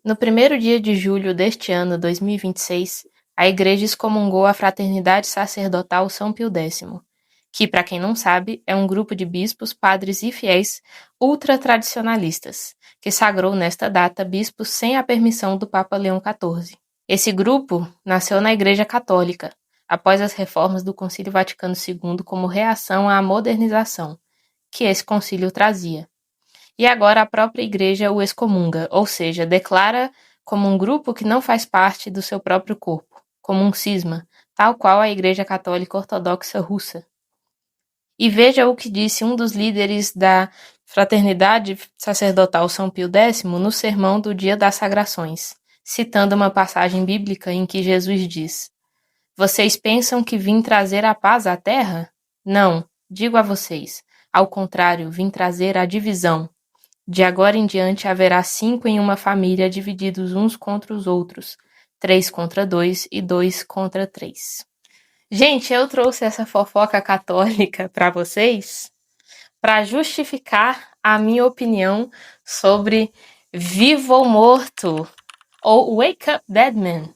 No primeiro dia de julho deste ano 2026, a Igreja excomungou a Fraternidade Sacerdotal São Pio X, que, para quem não sabe, é um grupo de bispos, padres e fiéis ultratradicionalistas, que sagrou nesta data bispos sem a permissão do Papa Leão XIV. Esse grupo nasceu na Igreja Católica, após as reformas do Concílio Vaticano II como reação à modernização que esse concílio trazia. E agora a própria Igreja o excomunga, ou seja, declara como um grupo que não faz parte do seu próprio corpo, como um cisma, tal qual a Igreja Católica Ortodoxa Russa. E veja o que disse um dos líderes da Fraternidade Sacerdotal São Pio X no sermão do Dia das Sagrações, citando uma passagem bíblica em que Jesus diz: "Vocês pensam que vim trazer a paz à terra? Não, digo a vocês. Ao contrário, vim trazer a divisão. De agora em diante haverá 5 em uma família divididos uns contra os outros, 3 contra 2 e 2 contra 3." Gente, eu trouxe essa fofoca católica para vocês para justificar a minha opinião sobre Vivo ou Morto, ou Wake Up Dead Man,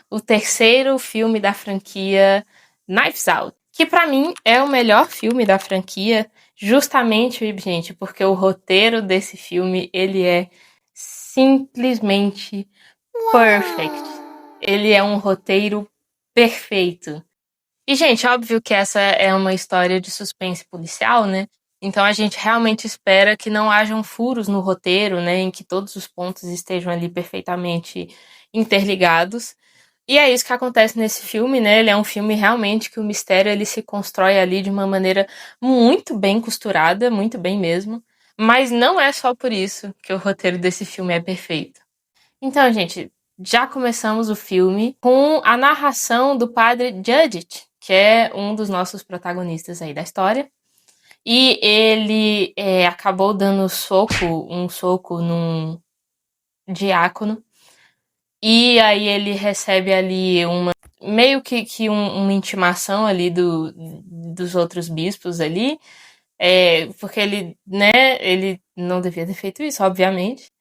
o terceiro filme da franquia Knives Out, que para mim é o melhor filme da franquia, justamente, gente, porque o roteiro desse filme, ele é simplesmente perfect. Ele é um roteiro perfeito. E, gente, óbvio que essa é uma história de suspense policial, né? Então a gente realmente espera que não hajam furos no roteiro, né? Em que todos os pontos estejam ali perfeitamente interligados. E é isso que acontece nesse filme, né? Ele é um filme realmente que o mistério ele se constrói ali de uma maneira muito bem costurada, muito bem mesmo. Mas não é só por isso que o roteiro desse filme é perfeito. Então, gente, já começamos o filme com a narração do padre Judith, que é um dos nossos protagonistas aí da história. E ele acabou dando um soco num diácono. E aí ele recebe ali meio que uma intimação ali dos outros bispos ali, porque ele, né, ele não devia ter feito isso, obviamente.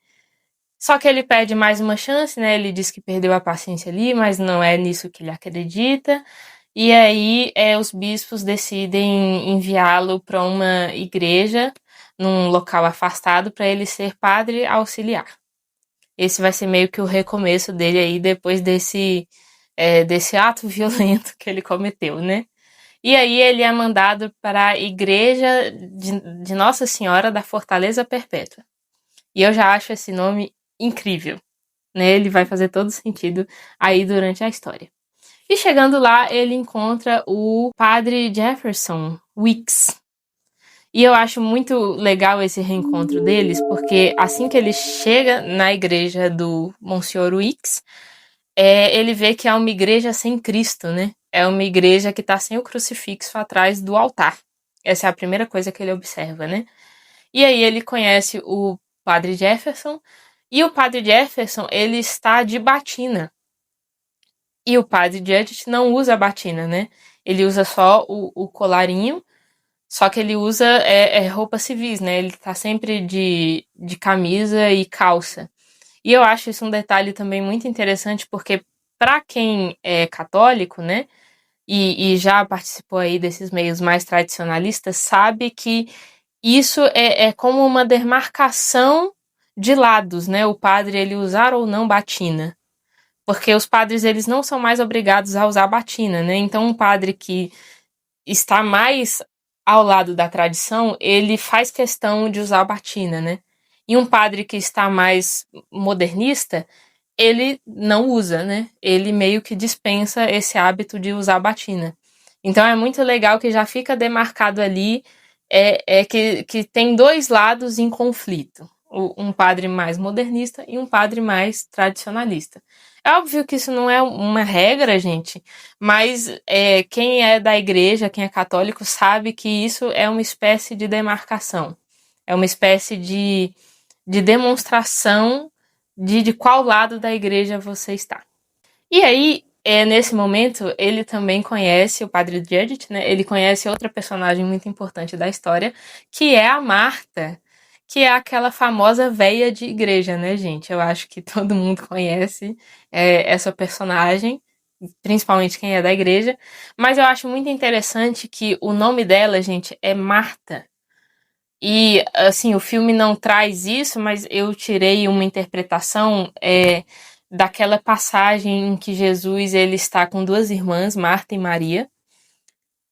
Só que ele pede mais uma chance, né, ele diz que perdeu a paciência ali, mas não é nisso que ele acredita. E aí os bispos decidem enviá-lo para uma igreja, num local afastado, para ele ser padre auxiliar. Esse vai ser meio que o recomeço dele aí depois desse ato violento que ele cometeu, né? E aí ele é mandado para a igreja de Nossa Senhora da Fortaleza Perpétua. E eu já acho esse nome incrível, né? Ele vai fazer todo sentido aí durante a história. E chegando lá, ele encontra o padre Jefferson Weeks. E eu acho muito legal esse reencontro deles, porque assim que ele chega na igreja do Monsenhor Weeks, ele vê que é uma igreja sem Cristo, né? É uma igreja que está sem o crucifixo atrás do altar. Essa é a primeira coisa que ele observa, né? E aí ele conhece o padre Jefferson, e o padre Jefferson, ele está de batina. E o padre Judith não usa a batina, né? Ele usa só o colarinho, só que ele usa roupas civis, né? Ele tá sempre de camisa e calça. E eu acho isso um detalhe também muito interessante, porque para quem é católico, né? E já participou aí desses meios mais tradicionalistas, sabe que isso é como uma demarcação de lados, né? O padre ele usar ou não batina. Porque os padres eles não são mais obrigados a usar batina, né? Então um padre que está mais ao lado da tradição, ele faz questão de usar batina, né? E um padre que está mais modernista, ele não usa, né? Ele meio que dispensa esse hábito de usar batina. Então é muito legal que já fica demarcado ali que tem dois lados em conflito. Um padre mais modernista e um padre mais tradicionalista. É óbvio que isso não é uma regra, gente, mas quem é da igreja, quem é católico, sabe que isso é uma espécie de demarcação. É uma espécie de demonstração de qual lado da igreja você está. E aí, nesse momento, ele também conhece o padre Judith, né? Ele conhece outra personagem muito importante da história, que é a Marta, que é aquela famosa véia de igreja, né, gente? Eu acho que todo mundo conhece essa personagem, principalmente quem é da igreja, mas eu acho muito interessante que o nome dela, gente, é Marta. E, assim, o filme não traz isso, mas eu tirei uma interpretação daquela passagem em que Jesus ele está com duas irmãs, Marta e Maria,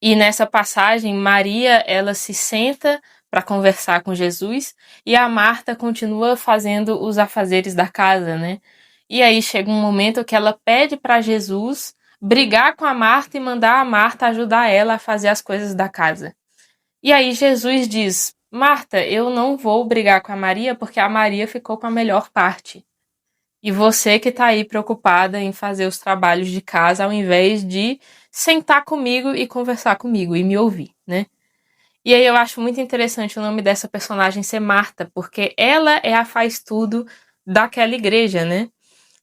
e nessa passagem, Maria, ela se senta para conversar com Jesus e a Marta continua fazendo os afazeres da casa, né? E aí chega um momento que ela pede para Jesus brigar com a Marta e mandar a Marta ajudar ela a fazer as coisas da casa. E aí Jesus diz: Marta, eu não vou brigar com a Maria porque a Maria ficou com a melhor parte. E você que tá aí preocupada em fazer os trabalhos de casa ao invés de sentar comigo e conversar comigo e me ouvir, né? E aí eu acho muito interessante o nome dessa personagem ser Marta, porque ela é a faz tudo daquela igreja, né?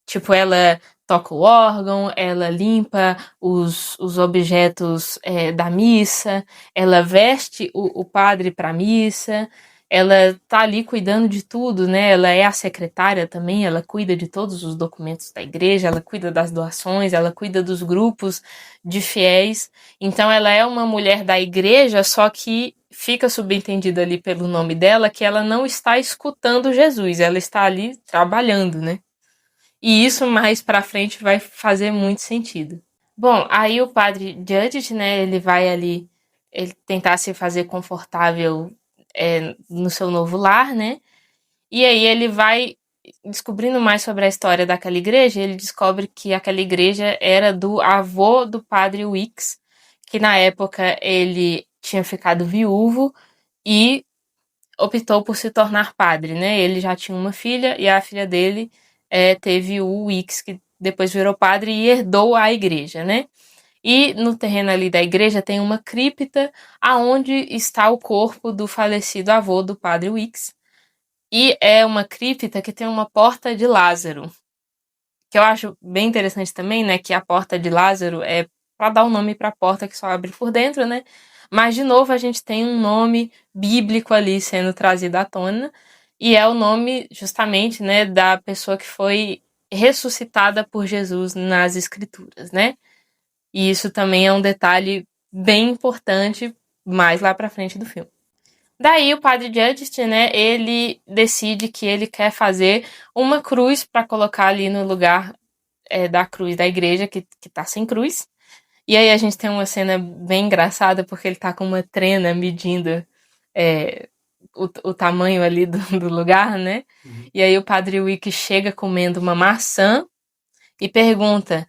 Tipo, ela toca o órgão, ela limpa os objetos da missa, ela veste o padre para a missa, ela tá ali cuidando de tudo, né? Ela é a secretária também, ela cuida de todos os documentos da igreja, ela cuida das doações, ela cuida dos grupos de fiéis. Então ela é uma mulher da igreja, só que fica subentendido ali pelo nome dela que ela não está escutando Jesus, ela está ali trabalhando, né? E isso mais pra frente vai fazer muito sentido. Bom, aí o padre Judith, né, ele vai ali ele tentar se fazer confortável no seu novo lar, né? E aí ele vai descobrindo mais sobre a história daquela igreja, ele descobre que aquela igreja era do avô do padre Wicks, que na época ele tinha ficado viúvo e optou por se tornar padre, né? Ele já tinha uma filha e a filha dele teve o Wicks, que depois virou padre e herdou a igreja, né? E no terreno ali da igreja tem uma cripta aonde está o corpo do falecido avô do padre Wicks. E é uma cripta que tem uma porta de Lázaro, que eu acho bem interessante também, né? Que a porta de Lázaro é para dar o nome para a porta que só abre por dentro, né? Mas de novo a gente tem um nome bíblico ali sendo trazido à tona e é o nome justamente, né, da pessoa que foi ressuscitada por Jesus nas escrituras, né? E isso também é um detalhe bem importante mais lá para frente do filme. Daí o padre Judith, né, ele decide que ele quer fazer uma cruz para colocar ali no lugar da cruz da igreja, que tá sem cruz. E aí a gente tem uma cena bem engraçada, porque ele tá com uma trena medindo o tamanho ali do lugar, né? Uhum. E aí o padre Wick chega comendo uma maçã e pergunta: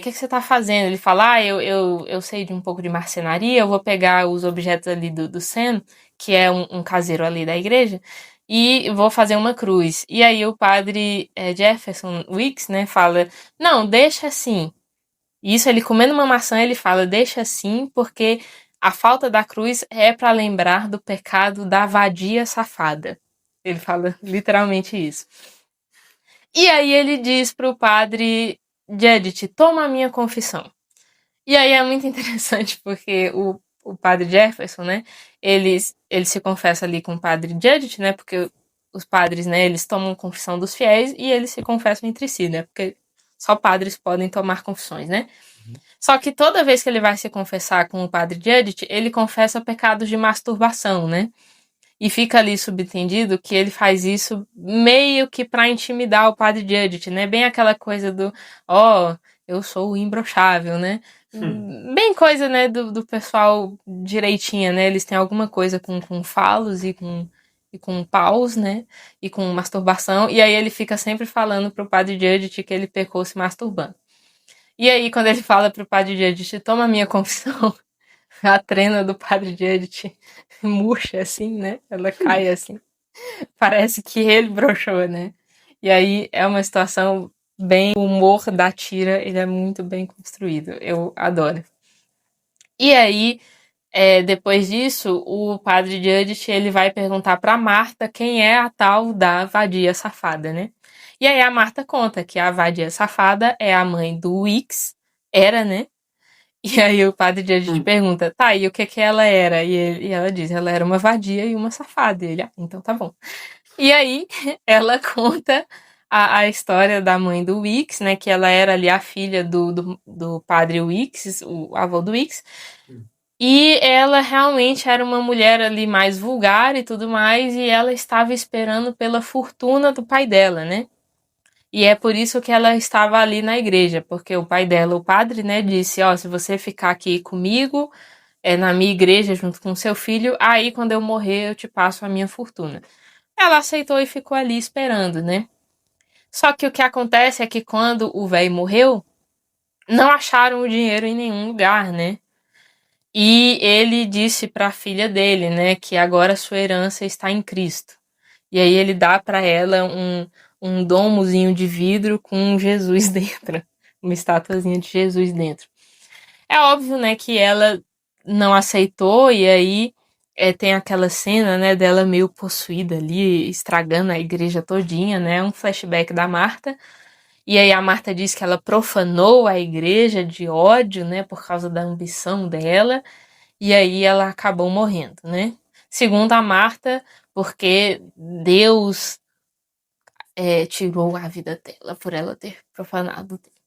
que você tá fazendo? Ele fala: eu sei de um pouco de marcenaria, eu vou pegar os objetos ali do Sam, que é um caseiro ali da igreja, e vou fazer uma cruz. E aí o padre Jefferson Wicks, né, fala: não, deixa assim. Isso, ele comendo uma maçã, ele fala: deixa assim, porque a falta da cruz é para lembrar do pecado da vadia safada. Ele fala literalmente isso. E aí ele diz pro padre Judith: toma a minha confissão. E aí é muito interessante porque o padre Jefferson, né, ele se confessa ali com o padre Judith, né, porque os padres, né, eles tomam confissão dos fiéis e eles se confessam entre si, né, porque só padres podem tomar confissões, né. Só que toda vez que ele vai se confessar com o padre Judith, ele confessa pecados de masturbação, né. E fica ali subentendido que ele faz isso meio que pra intimidar o padre Judith, né? Bem aquela coisa do, eu sou o imbrochável, né? Bem coisa, né, do pessoal direitinha, né? Eles têm alguma coisa com falos e com paus, né? E com masturbação. E aí ele fica sempre falando pro padre Judith que ele pecou se masturbando. E aí, quando ele fala pro padre Judith: toma a minha confissão, a trena do padre Judith murcha assim, né? Ela cai assim. Parece que ele broxou, né? E aí é uma situação bem... O humor da tira, ele é muito bem construído. Eu adoro. E aí, depois disso, o padre Judith, ele vai perguntar pra Marta quem é a tal da vadia safada, né? E aí a Marta conta que a vadia safada é a mãe do Wicks, era, né? E aí o padre Judge pergunta, tá, e o que que ela era? E ela diz, ela era uma vadia e uma safada. E ele, então tá bom. E aí ela conta a história da mãe do Wicks, né, que ela era ali a filha do padre Wicks, o avô do Wicks, e ela realmente era uma mulher ali mais vulgar e tudo mais, e ela estava esperando pela fortuna do pai dela, né? E é por isso que ela estava ali na igreja, porque o pai dela, o padre, né, disse, ó, se você ficar aqui comigo, na minha igreja junto com seu filho, aí quando eu morrer eu te passo a minha fortuna. Ela aceitou e ficou ali esperando, né? Só que o que acontece é que quando o velho morreu, não acharam o dinheiro em nenhum lugar, né? E ele disse para a filha dele, né, que agora sua herança está em Cristo. E aí ele dá para ela um domozinho de vidro com Jesus dentro, uma estatuazinha de Jesus dentro. É óbvio, né, que ela não aceitou e aí tem aquela cena, né, dela meio possuída ali, estragando a igreja todinha, né, um flashback da Marta. E aí a Marta diz que ela profanou a igreja de ódio, né, por causa da ambição dela. E aí ela acabou morrendo, né? Segundo a Marta, porque Deus tirou a vida dela por ela ter profanado o templo.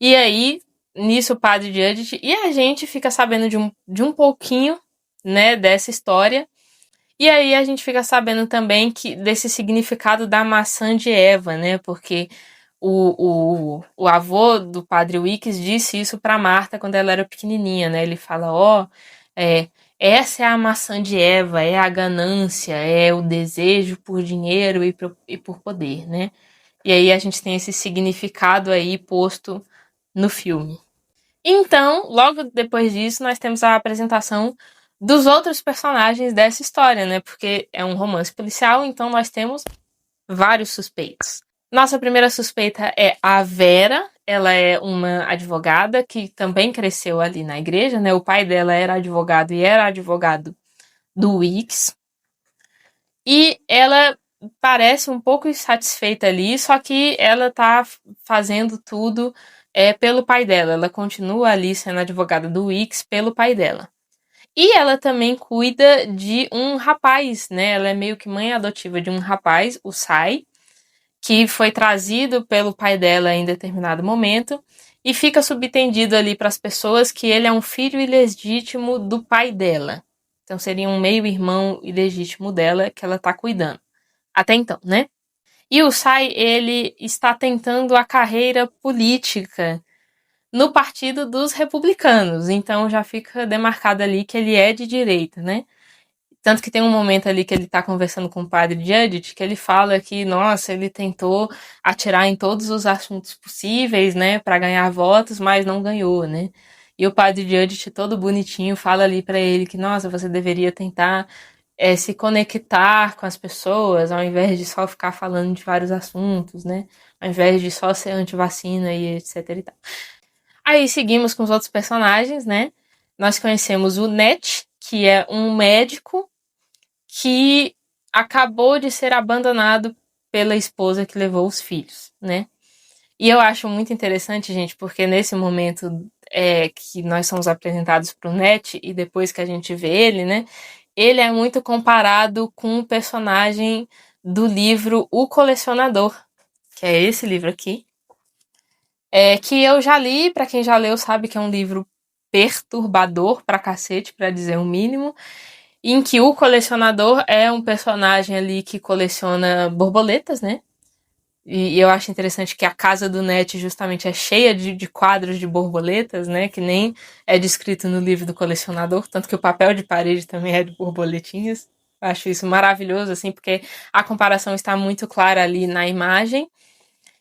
E aí, nisso o padre Judith e a gente fica sabendo de um pouquinho, né, dessa história. E aí a gente fica sabendo também que desse significado da maçã de Eva, né? Porque o avô do padre Wicks disse isso para Marta quando ela era pequenininha, né? Ele fala, ó, essa é a maçã de Eva, é a ganância, é o desejo por dinheiro e por poder, né? E aí a gente tem esse significado aí posto no filme. Então, logo depois disso, nós temos a apresentação dos outros personagens dessa história, né? Porque é um romance policial, então nós temos vários suspeitos. Nossa primeira suspeita é a Vera. Ela é uma advogada que também cresceu ali na igreja, né? O pai dela era advogado e era advogado do Wicks. E ela parece um pouco insatisfeita ali, só que ela tá fazendo tudo pelo pai dela. Ela continua ali sendo advogada do Wicks pelo pai dela. E ela também cuida de um rapaz, né? Ela é meio que mãe adotiva de um rapaz, o Sai, que foi trazido pelo pai dela em determinado momento e fica subtendido ali para as pessoas que ele é um filho ilegítimo do pai dela. Então seria um meio-irmão ilegítimo dela que ela está cuidando. Até então, né? E o Sai, ele está tentando a carreira política no Partido dos Republicanos. Então já fica demarcado ali que ele é de direita, né? Tanto que tem um momento ali que ele tá conversando com o padre Judith, que ele fala que, nossa, ele tentou atirar em todos os assuntos possíveis, né, para ganhar votos, mas não ganhou, né? E o padre Judith, todo bonitinho, fala ali para ele que, nossa, você deveria tentar se conectar com as pessoas, ao invés de só ficar falando de vários assuntos, né? Ao invés de só ser anti-vacina e etc e tal. Aí seguimos com os outros personagens, né? Nós conhecemos o Net, que é um médico que acabou de ser abandonado pela esposa que levou os filhos, né? E eu acho muito interessante, gente, porque nesse momento que nós somos apresentados para o Net e depois que a gente vê ele, né? Ele é muito comparado com o personagem do livro O Colecionador, que é esse livro aqui, que eu já li, para quem já leu sabe que é um livro perturbador pra cacete, pra dizer o mínimo, em que o colecionador é um personagem ali que coleciona borboletas, né? E eu acho interessante que a casa do Net justamente é cheia de quadros de borboletas, né? Que nem é descrito no livro do colecionador, tanto que o papel de parede também é de borboletinhas. Eu acho isso maravilhoso, assim, porque a comparação está muito clara ali na imagem.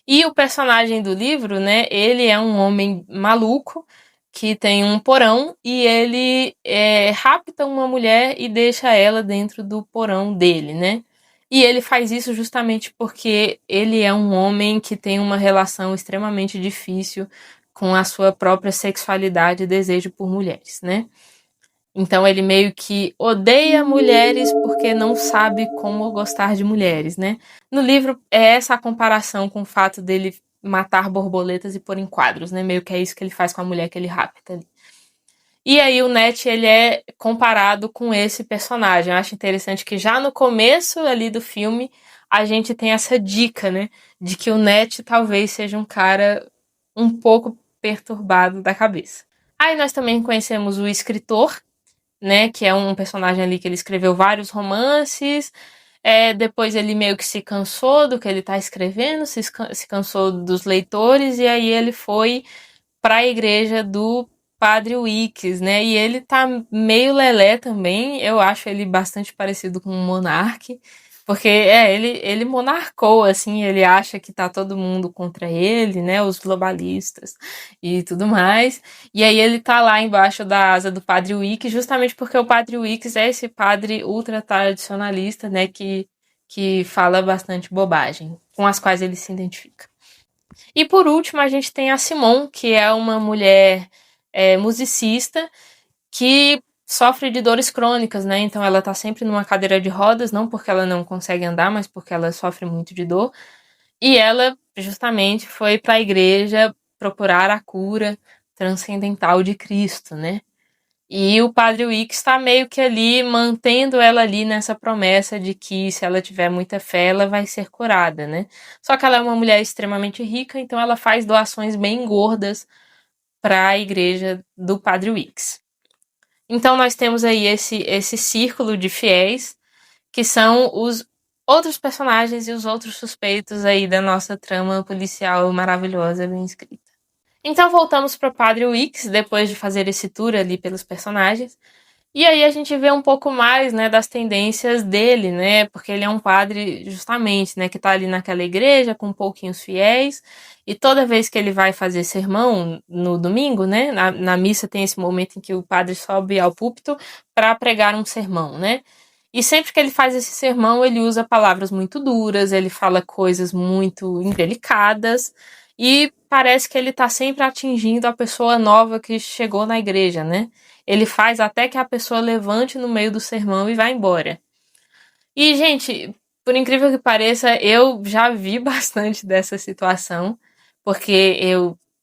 E o personagem do livro, né, ele é um homem maluco que tem um porão e ele rapta uma mulher e deixa ela dentro do porão dele, né? E ele faz isso justamente porque ele é um homem que tem uma relação extremamente difícil com a sua própria sexualidade e desejo por mulheres, né? Então ele meio que odeia mulheres porque não sabe como gostar de mulheres, né? No livro é essa a comparação com o fato dele matar borboletas e pôr em quadros, né? Meio que é isso que ele faz com a mulher que ele rapta ali. E aí o Ned, ele é comparado com esse personagem. Eu acho interessante que já no começo ali do filme, a gente tem essa dica, né? De que o Ned talvez seja um cara um pouco perturbado da cabeça. Aí nós também conhecemos o escritor, né? Que é um personagem ali que ele escreveu vários romances. Depois ele meio que se cansou do que ele tá escrevendo, se cansou dos leitores, e aí ele foi para a igreja do Padre Wicks, né? E ele tá meio lelé também. Eu acho ele bastante parecido com um monarque. Porque ele monarcou, assim, ele acha que tá todo mundo contra ele, né? Os globalistas e tudo mais. E aí ele tá lá embaixo da asa do Padre Wicks, justamente porque o Padre Wicks é esse padre ultra tradicionalista, né? Que fala bastante bobagem, com as quais ele se identifica. E por último, a gente tem a Simone, que é uma mulher musicista que sofre de dores crônicas, né? Então ela tá sempre numa cadeira de rodas, não porque ela não consegue andar, mas porque ela sofre muito de dor. E ela justamente foi para a igreja procurar a cura transcendental de Cristo, né? E o Padre Wicks está meio que ali mantendo ela ali nessa promessa de que se ela tiver muita fé, ela vai ser curada, né? Só que ela é uma mulher extremamente rica, então ela faz doações bem gordas para a igreja do Padre Wicks. Então nós temos aí esse círculo de fiéis, que são os outros personagens e os outros suspeitos aí da nossa trama policial maravilhosa, bem escrita. Então voltamos para o Padre Wicks, depois de fazer esse tour ali pelos personagens. E aí a gente vê um pouco mais, né, das tendências dele, né, porque ele é um padre justamente, né, que tá ali naquela igreja com pouquinhos fiéis, e toda vez que ele vai fazer sermão no domingo, né, na missa tem esse momento em que o padre sobe ao púlpito para pregar um sermão, né, e sempre que ele faz esse sermão, ele usa palavras muito duras, ele fala coisas muito indelicadas, e parece que ele tá sempre atingindo a pessoa nova que chegou na igreja, né? Ele faz até que a pessoa levante no meio do sermão e vá embora. E, gente, por incrível que pareça, eu já vi bastante dessa situação, porque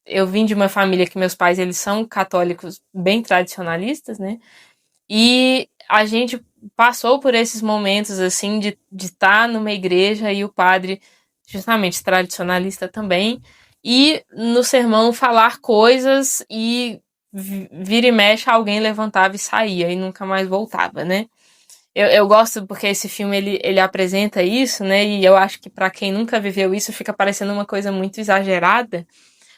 eu vim de uma família que meus pais, eles são católicos bem tradicionalistas, né? E a gente passou por esses momentos, assim, de estar numa igreja e o padre, justamente tradicionalista também, e no sermão falar coisas e vira e mexe alguém levantava e saía e nunca mais voltava, né? Eu gosto porque esse filme ele apresenta isso, né? E eu acho que para quem nunca viveu isso fica parecendo uma coisa muito exagerada,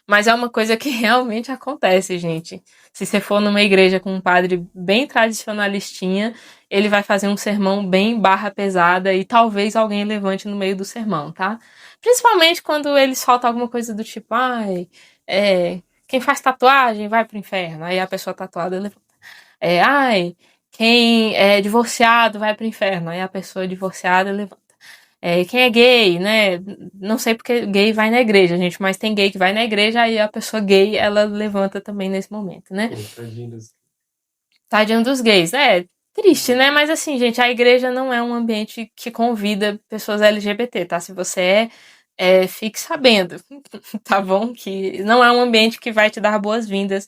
mas é uma coisa que realmente acontece, gente. Se você for numa igreja com um padre bem tradicionalistinha, ele vai fazer um sermão bem barra pesada e talvez alguém levante no meio do sermão, tá? Principalmente quando ele solta alguma coisa do tipo, ai, quem faz tatuagem vai pro inferno. Aí a pessoa tatuada levanta. Ai, quem é divorciado vai pro inferno. Aí a pessoa divorciada levanta. Quem é gay, né? Não sei porque gay vai na igreja, gente, mas tem gay que vai na igreja, aí a pessoa gay, ela levanta também nesse momento, né? Tadinho dos gays. Triste, né? Mas assim, gente, a igreja não é um ambiente que convida pessoas LGBT, tá? Se você fique sabendo, tá bom? Que não é um ambiente que vai te dar boas-vindas.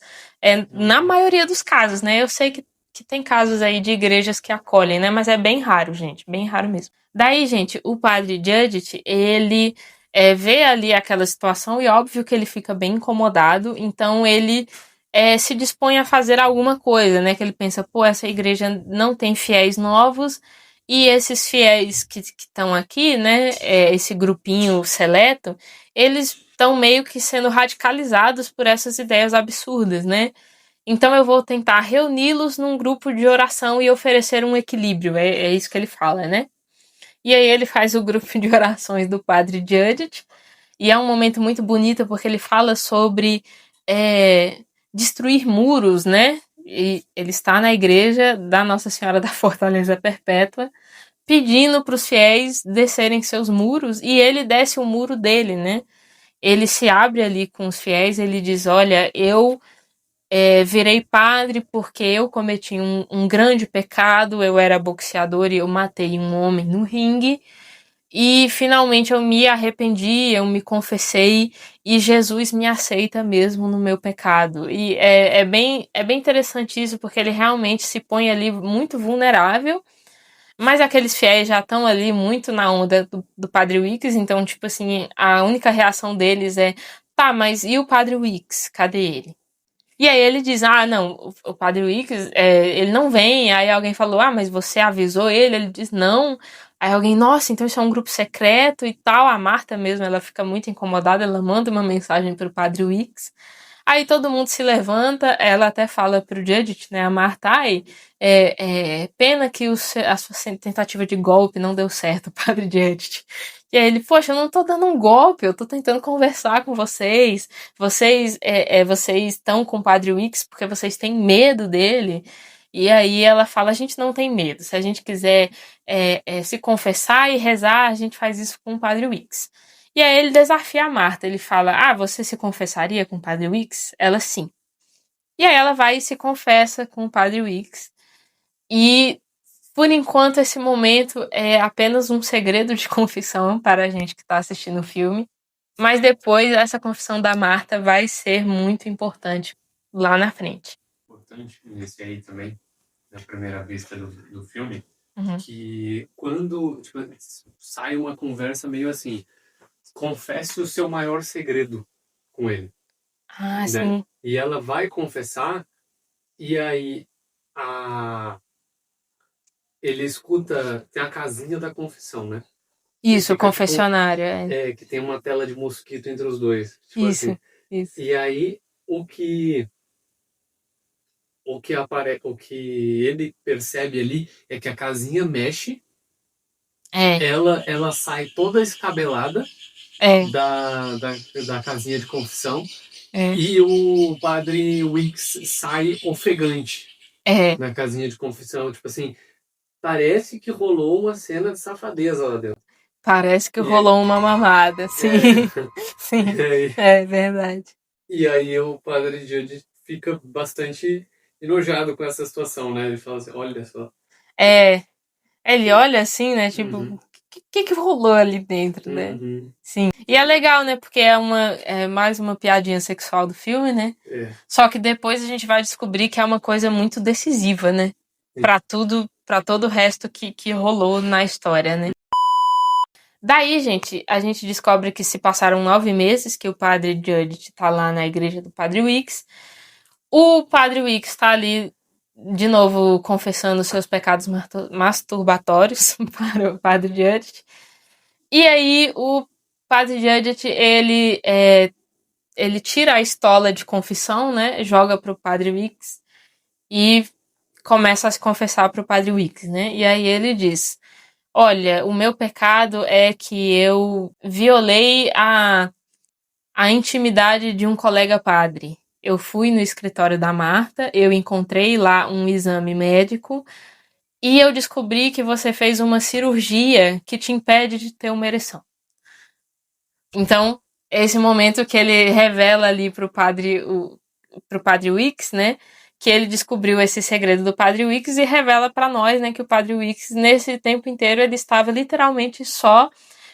Na maioria dos casos, né? Eu sei que tem casos aí de igrejas que acolhem, né? Mas é bem raro, gente, bem raro mesmo. Daí, gente, o padre Judith, ele vê ali aquela situação e óbvio que ele fica bem incomodado, então ele se dispõe a fazer alguma coisa, né? Que ele pensa, pô, essa igreja não tem fiéis novos e esses fiéis que estão aqui, né? Esse grupinho seleto, eles estão meio que sendo radicalizados por essas ideias absurdas, né? Então eu vou tentar reuni-los num grupo de oração e oferecer um equilíbrio. É isso que ele fala, né? E aí ele faz o grupo de orações do Padre Judith. E é um momento muito bonito porque ele fala sobre destruir muros, né? E ele está na igreja da Nossa Senhora da Fortaleza Perpétua, pedindo para os fiéis descerem seus muros, e ele desce o muro dele, né? Ele se abre ali com os fiéis, ele diz, olha, eu virei padre porque eu cometi um grande pecado, eu era boxeador e eu matei um homem no ringue, E finalmente eu me arrependi, eu me confessei e Jesus me aceita mesmo no meu pecado. E é bem interessante isso, porque ele realmente se põe ali muito vulnerável, mas aqueles fiéis já estão ali muito na onda do Padre Wicks, então, tipo assim, a única reação deles é: tá, mas e o Padre Wicks? Cadê ele? E aí ele diz: ah, não, o Padre Wicks, ele não vem. Aí alguém falou: ah, mas você avisou ele? Ele diz: não. Aí alguém: nossa, então isso é um grupo secreto e tal. A Marta mesmo, ela fica muito incomodada, ela manda uma mensagem pro Padre Wicks. Aí todo mundo se levanta, ela até fala pro Judith, né, a Marta: ai, pena que a sua tentativa de golpe não deu certo, Padre Judith. E aí ele: poxa, eu não tô dando um golpe, eu tô tentando conversar com vocês. Vocês estão com o Padre Wicks porque vocês têm medo dele. E aí ela fala: a gente não tem medo. Se a gente quiser se confessar e rezar, a gente faz isso com o Padre Wicks. E aí ele desafia a Marta. Ele fala: ah, você se confessaria com o Padre Wicks? Ela: sim. E aí ela vai e se confessa com o Padre Wicks. E por enquanto esse momento é apenas um segredo de confissão para a gente que está assistindo o filme. Mas depois essa confissão da Marta vai ser muito importante lá na frente. Importante nesse aí também, na primeira vista do filme, Uhum. que quando tipo, sai uma conversa meio assim, confesse o seu maior segredo com ele. Ah, Né? sim. E ela vai confessar, e aí ele escuta, tem a casinha da confissão, né? Isso, o Fica, confessionário. tipo, que tem uma tela de mosquito entre os dois. Tipo Isso, assim. isso. E aí o que ele percebe ali é que a casinha mexe, É, ela sai toda escabelada é, da casinha de confissão é, e o padre Wicks sai ofegante é. na casinha de confissão. Tipo assim, parece que rolou uma cena de safadeza lá dentro. Parece que E, rolou uma mamada, sim. Sim, e aí, é verdade. e aí o padre Jude fica bastante enojado com essa situação, né? Ele fala assim, olha só. É, ele Que... olha assim, né? Tipo, Uhum, o que rolou ali dentro, né? uhum, Sim. E é legal, né? Porque é mais uma piadinha sexual do filme, né? é. Só que depois a gente vai descobrir que é uma coisa muito decisiva, né? Pra tudo, pra todo o resto que rolou na história, né? Daí, gente, a gente descobre que se passaram 9 meses que o padre Judith tá lá na igreja do padre Wicks. O padre Wicks tá ali de novo confessando seus pecados masturbatórios para o padre Judith. E aí o padre Judith, ele tira a estola de confissão, né? Joga pro padre Wicks e começa a se confessar pro padre Wicks, né? E aí ele diz: olha, o meu pecado é que eu violei a intimidade de um colega padre. Eu fui no escritório da Marta, eu encontrei lá um exame médico e eu descobri que você fez uma cirurgia que te impede de ter uma ereção. Então, esse momento que ele revela ali pro padre Wicks, né, que ele descobriu esse segredo do padre Wicks e revela para nós, né, que o padre Wicks nesse tempo inteiro ele estava literalmente só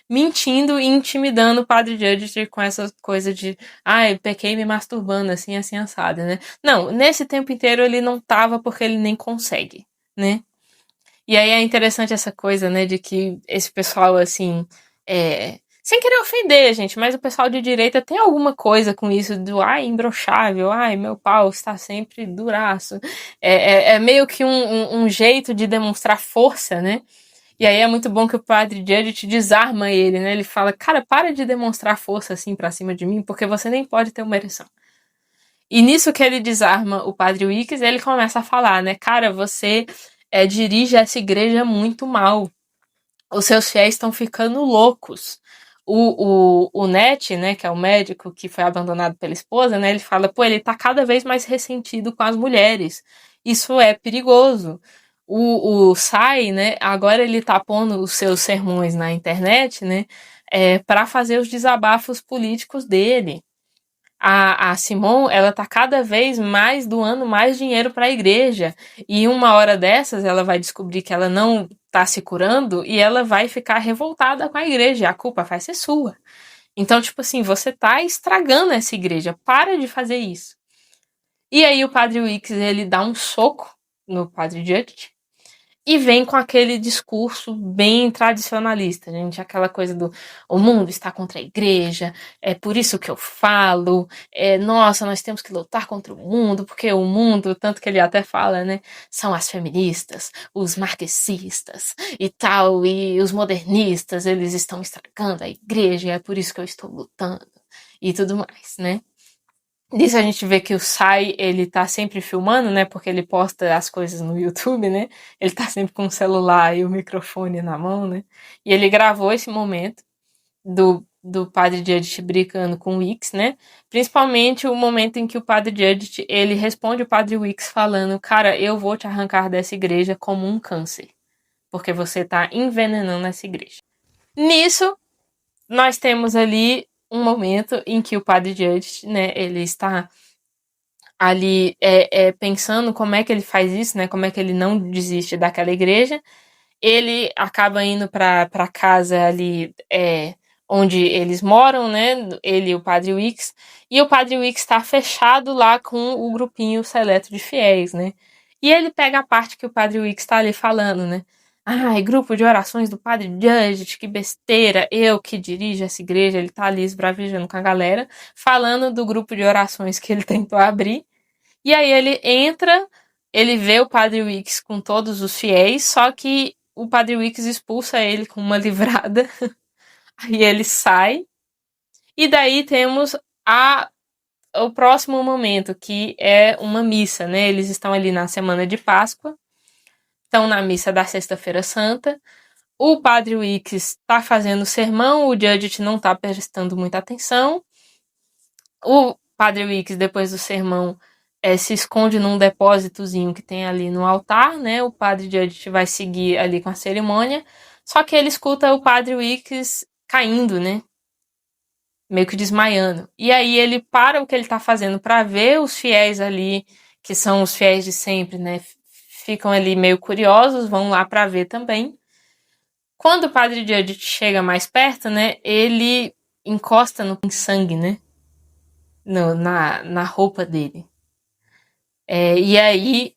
mentindo e intimidando o padre Judge com essa coisa de, eu pequei me masturbando, assim, assim, assada, né? Não, nesse tempo inteiro ele não tava porque ele nem consegue, né? E aí é interessante essa coisa, né, de que esse pessoal, assim, sem querer ofender, gente, mas o pessoal de direita tem alguma coisa com isso do, imbrochável, meu pau está sempre duraço. É meio que um jeito de demonstrar força, né? E aí é muito bom que o padre Judith desarma ele, né? Ele fala: cara, para de demonstrar força assim pra cima de mim, porque você nem pode ter uma ereção. E nisso que ele desarma o padre Wicks, ele começa a falar, né? Cara, você dirige essa igreja muito mal. Os seus fiéis estão ficando loucos. O Net, né, que é o médico que foi abandonado pela esposa, né? Ele fala: pô, ele tá cada vez mais ressentido com as mulheres. Isso é perigoso. O Sai, né, agora ele tá pondo os seus sermões na internet, né, para fazer os desabafos políticos dele. a Simone, ela tá cada vez mais doando mais dinheiro para a igreja. E uma hora dessas, ela vai descobrir que ela não tá se curando e ela vai ficar revoltada com a igreja. A culpa vai ser sua. Então, tipo assim, você tá estragando essa igreja. Para de fazer isso. E aí o Padre Wicks, ele dá um soco no Padre Judge e vem com aquele discurso bem tradicionalista, gente. Aquela coisa do o mundo está contra a igreja, é por isso que eu falo, nossa, nós temos que lutar contra o mundo, porque o mundo, tanto que ele até fala, né, são as feministas, os marxistas e tal, e os modernistas, eles estão estragando a igreja, e é por isso que eu estou lutando, e tudo mais, né. Nisso a gente vê que o Sai, ele tá sempre filmando, né? Porque ele posta as coisas no YouTube, né? Ele tá sempre com o celular e o microfone na mão, né? E ele gravou esse momento do Padre Judge brincando com o Wicks, né? Principalmente o momento em que o Padre Judge, ele responde o Padre Wicks falando, cara, eu vou te arrancar dessa igreja como um câncer, porque você tá envenenando essa igreja. Nisso, nós temos ali um momento em que o Padre Judge, né, ele está ali pensando como é que ele faz isso, né? Como é que ele não desiste daquela igreja. Ele acaba indo para casa ali onde eles moram, né? Ele e o Padre Wicks. E o Padre Wicks está fechado lá com o grupinho seleto de fiéis, né? E ele pega a parte que o Padre Wicks está ali falando, né? Ai, grupo de orações do Padre Judge, que besteira, eu que dirijo essa igreja, ele tá ali esbravejando com a galera, falando do grupo de orações que ele tentou abrir. E aí ele entra, ele vê o Padre Wicks com todos os fiéis, só que o Padre Wicks expulsa ele com uma livrada. Aí ele sai. E daí temos o próximo momento, que é uma missa, né? Eles estão ali na semana de Páscoa, estão na missa da Sexta-feira Santa. O Padre Wicks está fazendo sermão, o Judge não está prestando muita atenção. O Padre Wicks, depois do sermão, se esconde num depósitozinho que tem ali no altar, né? O Padre Judge vai seguir ali com a cerimônia, só que ele escuta o Padre Wicks caindo, né? Meio que desmaiando. E aí ele para o que ele tá fazendo para ver os fiéis ali, que são os fiéis de sempre, né? Ficam ali meio curiosos, vão lá para ver também. Quando o Padre Judge chega mais perto, né? Ele encosta no sangue, né? Na roupa dele. E aí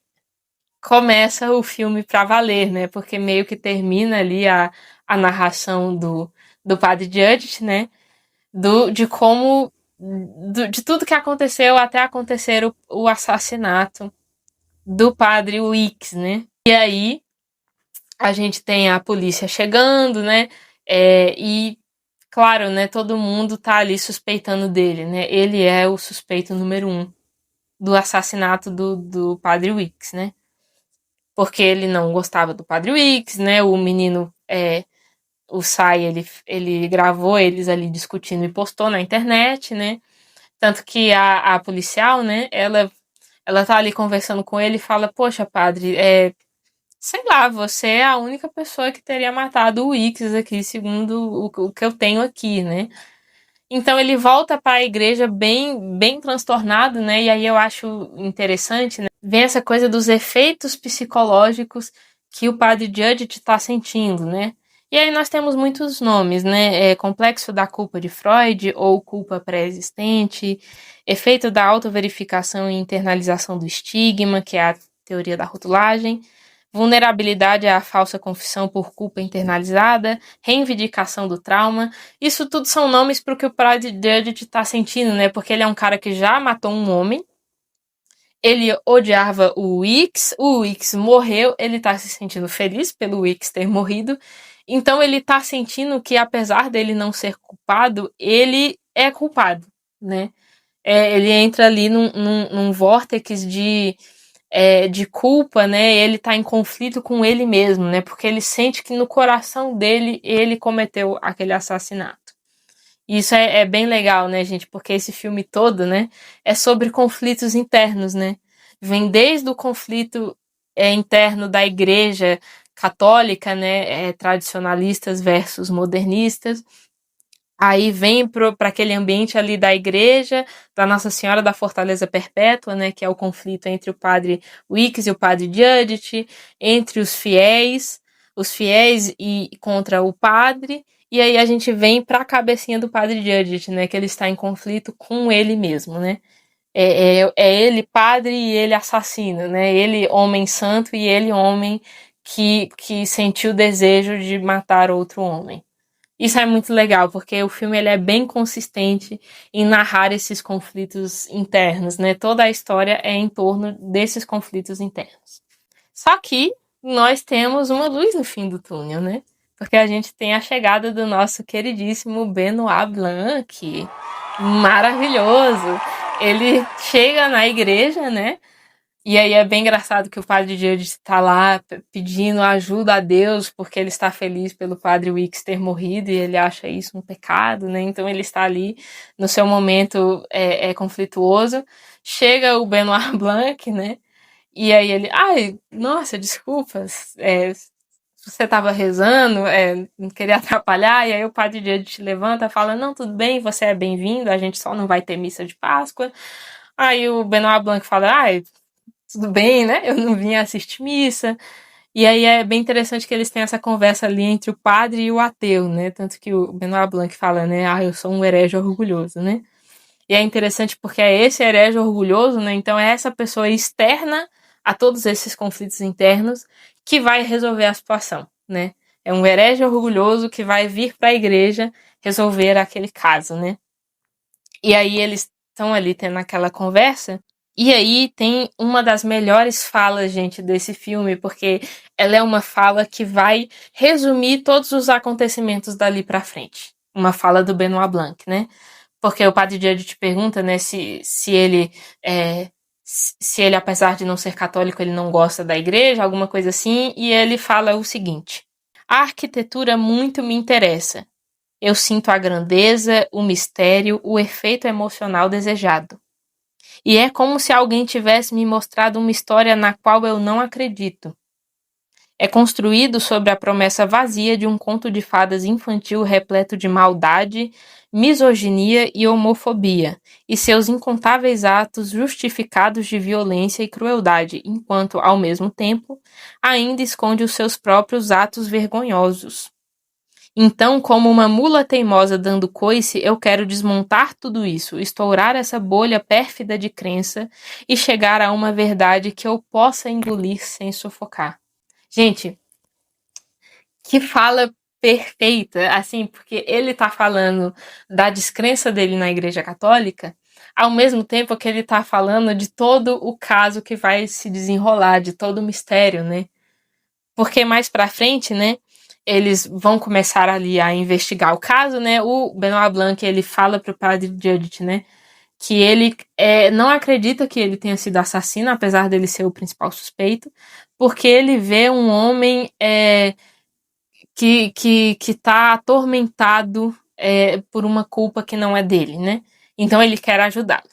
começa o filme pra valer, né? Porque meio que termina ali a narração do Padre Judge, né? De como. De tudo que aconteceu até acontecer o assassinato do Padre Wicks, né? E aí a gente tem a polícia chegando, né? E claro, né? Todo mundo tá ali suspeitando dele, né? Ele é o suspeito número 1 do assassinato do Padre Wicks, né? Porque ele não gostava do Padre Wicks, né? O menino, o Sai, ele gravou eles ali discutindo e postou na internet, né? Tanto que a policial, né? Ela tá ali conversando com ele e fala, poxa, padre, sei lá, você é a única pessoa que teria matado o Wicks aqui, segundo o que eu tenho aqui, né? Então ele volta para a igreja bem transtornado, né? E aí eu acho interessante, né? Vem essa coisa dos efeitos psicológicos que o Padre Judge está sentindo, né? E aí nós temos muitos nomes, né? Complexo da culpa de Freud ou culpa pré-existente, efeito da autoverificação e internalização do estigma, que é a teoria da rotulagem, vulnerabilidade à falsa confissão por culpa internalizada, reivindicação do trauma. Isso tudo são nomes para o que o Padre Judge está sentindo, né? Porque ele é um cara que já matou um homem, ele odiava o Wicks morreu, ele tá se sentindo feliz pelo Wicks ter morrido, então ele tá sentindo que apesar dele não ser culpado, ele é culpado, né? Ele entra ali num vórtex de culpa, né? Ele tá em conflito com ele mesmo, né? Porque ele sente que no coração dele ele cometeu aquele assassinato. E isso é bem legal, né, gente? Porque esse filme todo, né, é sobre conflitos internos, né? Vem desde o conflito interno da igreja católica, né, tradicionalistas versus modernistas, Aí vem para aquele ambiente ali da igreja, da Nossa Senhora da Fortaleza Perpétua, né, que é o conflito entre o padre Wicks e o padre Judith, entre os fiéis e contra o padre, e aí a gente vem para a cabecinha do padre Judith, né, que ele está em conflito com ele mesmo, né. É ele padre e ele assassino, né, ele homem santo e ele homem que sentiu o desejo de matar outro homem. Isso é muito legal, porque o filme ele é bem consistente em narrar esses conflitos internos, né? Toda a história é em torno desses conflitos internos. Só que nós temos uma luz no fim do túnel, né? Porque a gente tem a chegada do nosso queridíssimo Benoit Blanc. Maravilhoso! Ele chega na igreja, né? E aí é bem engraçado que o padre Judge está lá pedindo ajuda a Deus porque ele está feliz pelo padre Wicks ter morrido e ele acha isso um pecado, né? Então ele está ali no seu momento conflituoso. Chega o Benoit Blanc, né? E aí ele, ai, nossa, desculpa, você estava rezando, não queria atrapalhar. E aí o padre Judge levanta e fala, não, tudo bem, você é bem-vindo, a gente só não vai ter missa de Páscoa. Aí o Benoit Blanc fala, ai, tudo bem, né? Eu não vim assistir missa. E aí é bem interessante que eles têm essa conversa ali entre o padre e o ateu, né? Tanto que o Benoit Blanc fala, né? Ah, eu sou um herege orgulhoso, né? E é interessante porque é esse herege orgulhoso, né? Então é essa pessoa externa a todos esses conflitos internos que vai resolver a situação, né? É um herege orgulhoso que vai vir para a igreja resolver aquele caso, né? E aí eles estão ali tendo aquela conversa. E aí tem uma das melhores falas, gente, desse filme, porque ela é uma fala que vai resumir todos os acontecimentos dali pra frente. Uma fala do Benoit Blanc, né? Porque o padre Judge te pergunta, né, se ele, se ele, apesar de não ser católico, ele não gosta da igreja, alguma coisa assim, e ele fala o seguinte: a arquitetura muito me interessa. Eu sinto a grandeza, o mistério, o efeito emocional desejado. E é como se alguém tivesse me mostrado uma história na qual eu não acredito. É construído sobre a promessa vazia de um conto de fadas infantil repleto de maldade, misoginia e homofobia, e seus incontáveis atos justificados de violência e crueldade, enquanto, ao mesmo tempo, ainda esconde os seus próprios atos vergonhosos. Então, como uma mula teimosa dando coice, eu quero desmontar tudo isso, estourar essa bolha pérfida de crença e chegar a uma verdade que eu possa engolir sem sufocar. Gente, que fala perfeita, assim, porque ele tá falando da descrença dele na Igreja Católica, ao mesmo tempo que ele tá falando de todo o caso que vai se desenrolar, de todo o mistério, né? Porque mais pra frente, né, eles vão começar ali a investigar o caso, né? O Benoit Blanc, ele fala pro padre Judith, né, que ele não acredita que ele tenha sido assassino, apesar dele ser o principal suspeito, porque ele vê um homem que tá atormentado por uma culpa que não é dele, né? Então ele quer ajudá-lo.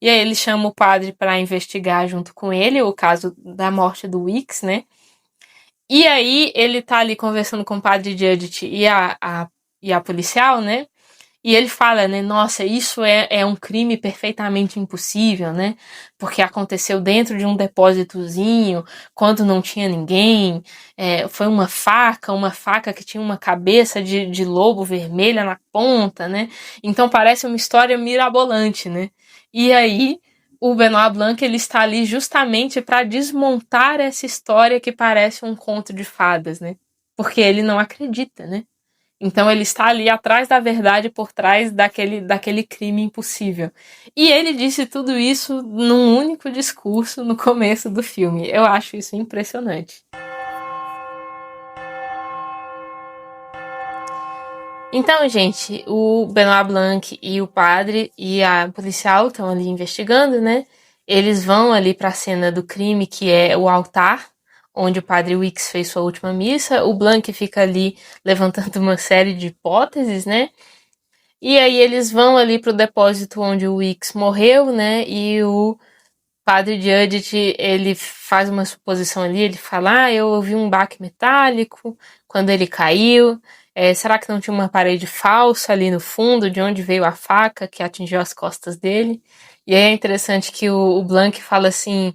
E aí ele chama o padre para investigar junto com ele o caso da morte do Wicks, né? E aí ele tá ali conversando com o padre Judith e a policial, né? E ele fala, né, nossa, isso é um crime perfeitamente impossível, né? Porque aconteceu dentro de um depósitozinho, quando não tinha ninguém. Foi uma faca que tinha uma cabeça de lobo vermelha na ponta, né? Então parece uma história mirabolante, né? E aí o Benoit Blanc ele está ali justamente para desmontar essa história que parece um conto de fadas, né? Porque ele não acredita, né? Então ele está ali atrás da verdade, por trás daquele crime impossível. E ele disse tudo isso num único discurso no começo do filme. Eu acho isso impressionante. Então, gente, o Benoit Blanc e o padre e a policial estão ali investigando, né? Eles vão ali para a cena do crime, que é o altar, onde o padre Wicks fez sua última missa. O Blanc fica ali levantando uma série de hipóteses, né? E aí eles vão ali pro depósito onde o Wicks morreu, né? E o padre Judith, ele faz uma suposição ali, ele fala, eu ouvi um baque metálico quando ele caiu, será que não tinha uma parede falsa ali no fundo, de onde veio a faca que atingiu as costas dele? E aí é interessante que o Blank fala assim,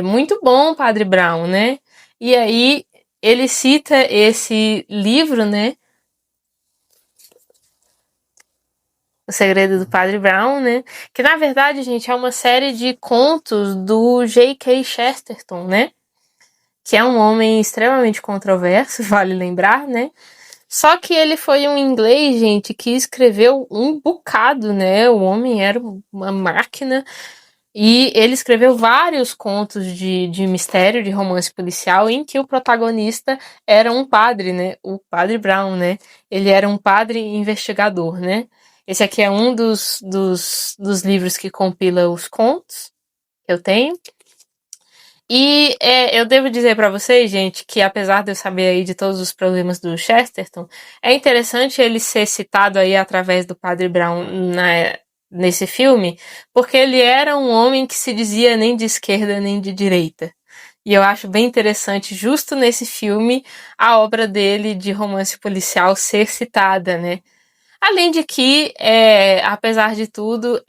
muito bom, Padre Brown, né? E aí ele cita esse livro, né? O Segredo do Padre Brown, né? Que na verdade, gente, é uma série de contos do G.K. Chesterton, né? Que é um homem extremamente controverso, vale lembrar, né? Só que ele foi um inglês, gente, que escreveu um bocado, né? O homem era uma máquina. E ele escreveu vários contos de mistério, de romance policial, em que o protagonista era um padre, né? O Padre Brown, né? Ele era um padre investigador, né? Esse aqui é um dos livros que compila os contos que eu tenho. E eu devo dizer pra vocês, gente, que apesar de eu saber aí de todos os problemas do Chesterton, é interessante ele ser citado aí através do Padre Brown nesse filme, porque ele era um homem que se dizia nem de esquerda nem de direita. E eu acho bem interessante, justo nesse filme, a obra dele de romance policial ser citada, né? Além de que, apesar de tudo,